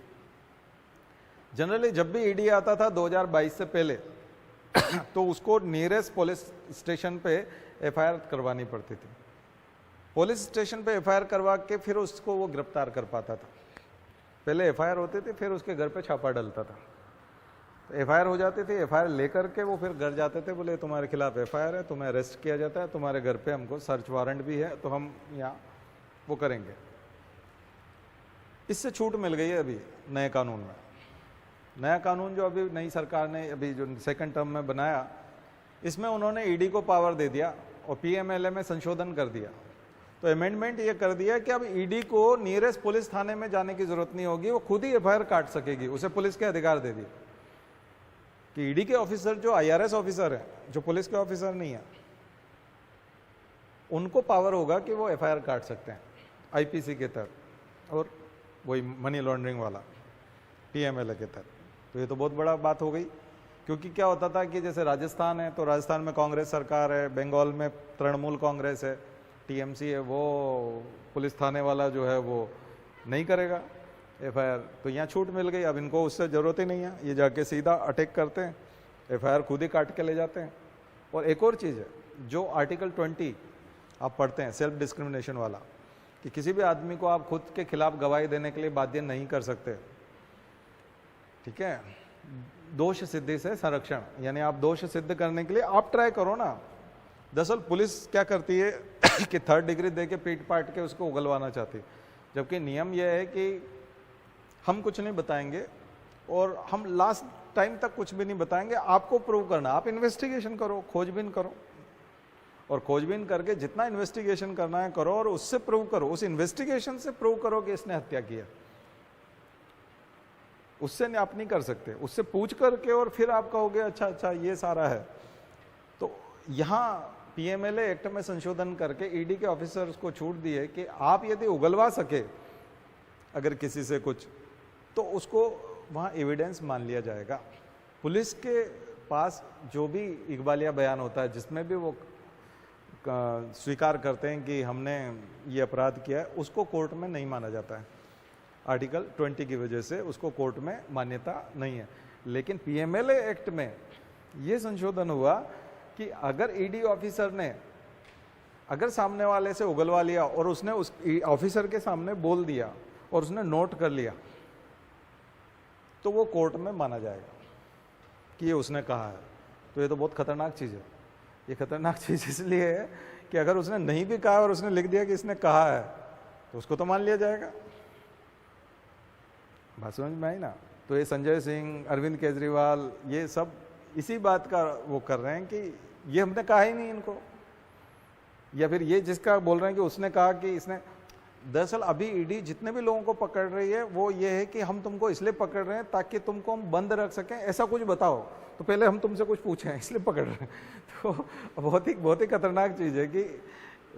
जनरली जब भी ईडी आता था 2022 से पहले तो उसको नियरेस्ट पुलिस स्टेशन पे एफआईआर करवानी पड़ती थी। पुलिस स्टेशन पे एफआईआर करवा के फिर उसको वो गिरफ्तार कर पाता था। पहले एफआईआर होती थी, फिर उसके घर पे छापा डलता था, तो एफआईआर हो जाती थी, एफआईआर लेकर के वो फिर घर जाते थे, बोले तुम्हारे खिलाफ एफआईआर है, तुम्हें अरेस्ट किया जाता है, तुम्हारे घर पे हमको सर्च वारंट भी है, तो हम यहाँ वो करेंगे। इससे छूट मिल गई है अभी नए कानून में। नया कानून जो अभी नई सरकार ने अभी जो सेकंड टर्म में बनाया, इसमें उन्होंने ईडी को पावर दे दिया और पीएमएलए में संशोधन कर दिया। तो अमेंडमेंट ये कर दिया कि अब ईडी को नियरेस्ट पुलिस थाने में जाने की जरूरत नहीं होगी, वो खुद ही एफआईआर काट सकेगी, उसे पुलिस के अधिकार दे दिए कि ईडी के ऑफिसर जो आईआरएस ऑफिसर है, जो पुलिस के ऑफिसर नहीं है, उनको पावर होगा कि वो एफआईआर काट सकते हैं आईपीसी के तहत, और वही मनी लॉन्ड्रिंग वाला पीएमएलए के तहत। तो ये तो बहुत बड़ा बात हो गई, क्योंकि क्या होता था कि जैसे राजस्थान है तो राजस्थान में कांग्रेस सरकार है, बंगाल में तृणमूल कांग्रेस है, टीएमसी है, वो पुलिस थाने वाला जो है वो नहीं करेगा एफआईआर, तो यहाँ छूट मिल गई। अब इनको उससे ज़रूरत ही नहीं है, ये जाके सीधा अटैक करते हैं, एफआईआर खुद ही काट के ले जाते हैं। और एक और चीज़ है, जो आर्टिकल 20 आप पढ़ते हैं, सेल्फ डिस्क्रिमिनेशन वाला, कि किसी भी आदमी को आप खुद के खिलाफ गवाही देने के लिए बाध्य नहीं कर सकते, ठीक है। दोष सिद्धि से संरक्षण, यानी आप दोष सिद्ध करने के लिए आप ट्राई करो ना। दरअसल पुलिस क्या करती है कि 3rd डिग्री दे के पीट पाट के उसको उगलवाना चाहती है, जबकि नियम यह है कि हम कुछ नहीं बताएंगे और हम लास्ट टाइम तक कुछ भी नहीं बताएंगे, आपको प्रूव करना। आप इन्वेस्टिगेशन करो, खोजबीन करो, और खोजबीन करके जितना इन्वेस्टिगेशन करना है करो, और उससे प्रूव करो, उस इन्वेस्टिगेशन से प्रूव करो कि इसने हत्या किया। उससे नहीं, आप नहीं कर सकते, उससे पूछ करके और फिर आप कहोगे अच्छा ये सारा है। तो यहाँ पीएमएलए एक्ट में संशोधन करके ईडी के ऑफिसर्स को छूट दी है कि आप यदि उगलवा सके अगर किसी से कुछ, तो उसको वहाँ एविडेंस मान लिया जाएगा। पुलिस के पास जो भी इकबालिया बयान होता है, जिसमें भी वो स्वीकार करते हैं कि हमने ये अपराध किया है, उसको कोर्ट में नहीं माना जाता है। आर्टिकल 20 की वजह से उसको कोर्ट में मान्यता नहीं है। लेकिन पीएमएलए एक्ट में ये संशोधन हुआ कि अगर ईडी ऑफिसर ने अगर सामने वाले से उगलवा लिया और उसने उस ऑफिसर के सामने बोल दिया और उसने नोट कर लिया, तो वो कोर्ट में माना जाएगा कि ये उसने कहा है। तो ये तो बहुत खतरनाक चीज़ है। ये खतरनाक चीज़ इसलिए है कि अगर उसने नहीं भी कहा और उसने लिख दिया कि इसने कहा है, तो उसको तो मान लिया जाएगा। बात समझ में आई ना। तो ये संजय सिंह, अरविंद केजरीवाल, ये सब इसी बात का वो कर रहे हैं कि ये हमने कहा ही नहीं इनको, या फिर ये जिसका बोल रहे हैं कि उसने कहा कि इसने। दरअसल अभी ईडी जितने भी लोगों को पकड़ रही है वो ये है कि हम तुमको इसलिए पकड़ रहे हैं ताकि तुमको हम बंद रख सकें, ऐसा कुछ बताओ, तो पहले हम तुमसे कुछ पूछें, इसलिए पकड़ रहे हैं। तो बहुत ही खतरनाक चीज़ है कि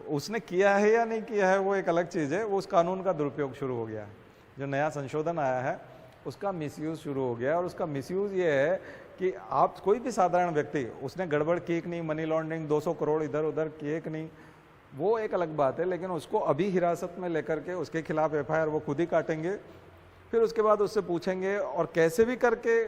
उसने किया है या नहीं किया है वो एक अलग चीज़ है, वो उस कानून का दुरुपयोग शुरू हो गया है। जो नया संशोधन आया है उसका मिसयूज़ शुरू हो गया है, और उसका मिसयूज़ ये है कि आप कोई भी साधारण व्यक्ति, उसने गड़बड़ की कि नहीं, मनी लॉन्ड्रिंग 200 करोड़ इधर उधर किए कि नहीं, वो एक अलग बात है, लेकिन उसको अभी हिरासत में लेकर के उसके खिलाफ एफआईआर वो खुद ही काटेंगे, फिर उसके बाद उससे पूछेंगे और कैसे भी करके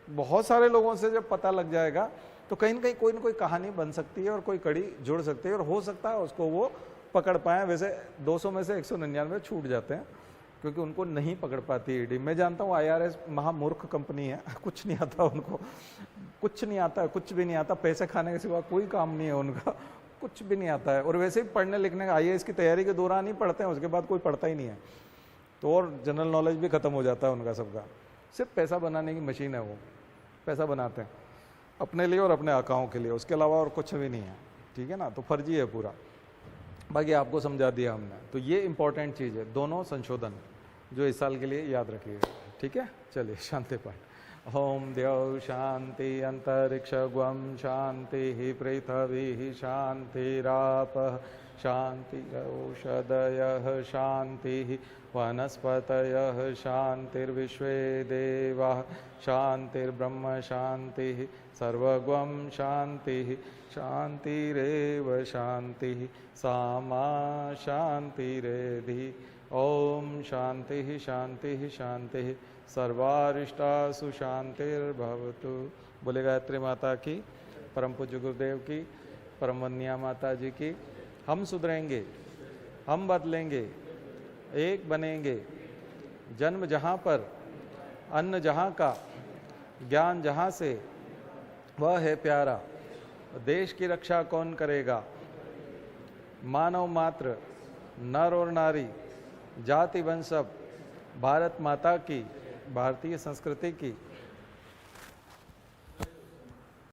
बहुत सारे लोगों से जब पता लग जाएगा तो कहीं ना कोई कहानी बन सकती है और कोई कड़ी जुड़ सकती है और हो सकता है उसको वो पकड़ पाए। वैसे 200 में से 199 छूट जाते हैं क्योंकि उनको नहीं पकड़ पाती ईडी। मैं जानता हूँ IRS महामूर्ख कंपनी है, कुछ नहीं आता उनको, कुछ नहीं आता, कुछ भी नहीं आता, पैसे खाने के सिवा कोई काम नहीं है उनका, कुछ भी नहीं आता है। और वैसे ही पढ़ने लिखने का IAS की तैयारी के दौरान ही पढ़ते हैं, उसके बाद कोई पढ़ता ही नहीं है, तो और जनरल नॉलेज भी खत्म हो जाता है उनका सबका। सिर्फ पैसा बनाने की मशीन है, वो पैसा बनाते हैं अपने लिए और अपने आकाओं के लिए, उसके अलावा और कुछ भी नहीं है, ठीक है ना। तो फर्जी है पूरा, बाकी आपको समझा दिया हमने। तो ये इंपॉर्टेंट चीज़ है, दोनों संशोधन जो इस साल के लिए याद रखिएगा, ठीक है। चलिए शांति पाठ। ओम द्यौ शांति अंतरिक्षगम शांति पृथ्वी शांतिराप शांति औषधय शांति वनस्पतय शांतिर्विश्वे देवा शांतिर्ब्रह्म शांति सर्वगम शांति शांतिरेव शांति सामा शांतिरेधि। ओम शांति शांति शांति सर्वारिष्टासु शांतिर्भवतु। बोले गायत्री माता की, परम पूज्य गुरुदेव की, परम वंदनीय माता जी की। हम सुधरेंगे, हम बदलेंगे, एक बनेंगे। जन्म जहाँ पर, अन्न जहाँ का, ज्ञान जहाँ से, वह है प्यारा। देश की रक्षा कौन करेगा? मानव मात्र, नर और नारी, जाति वंश सब, भारत माता की, भारतीय संस्कृति की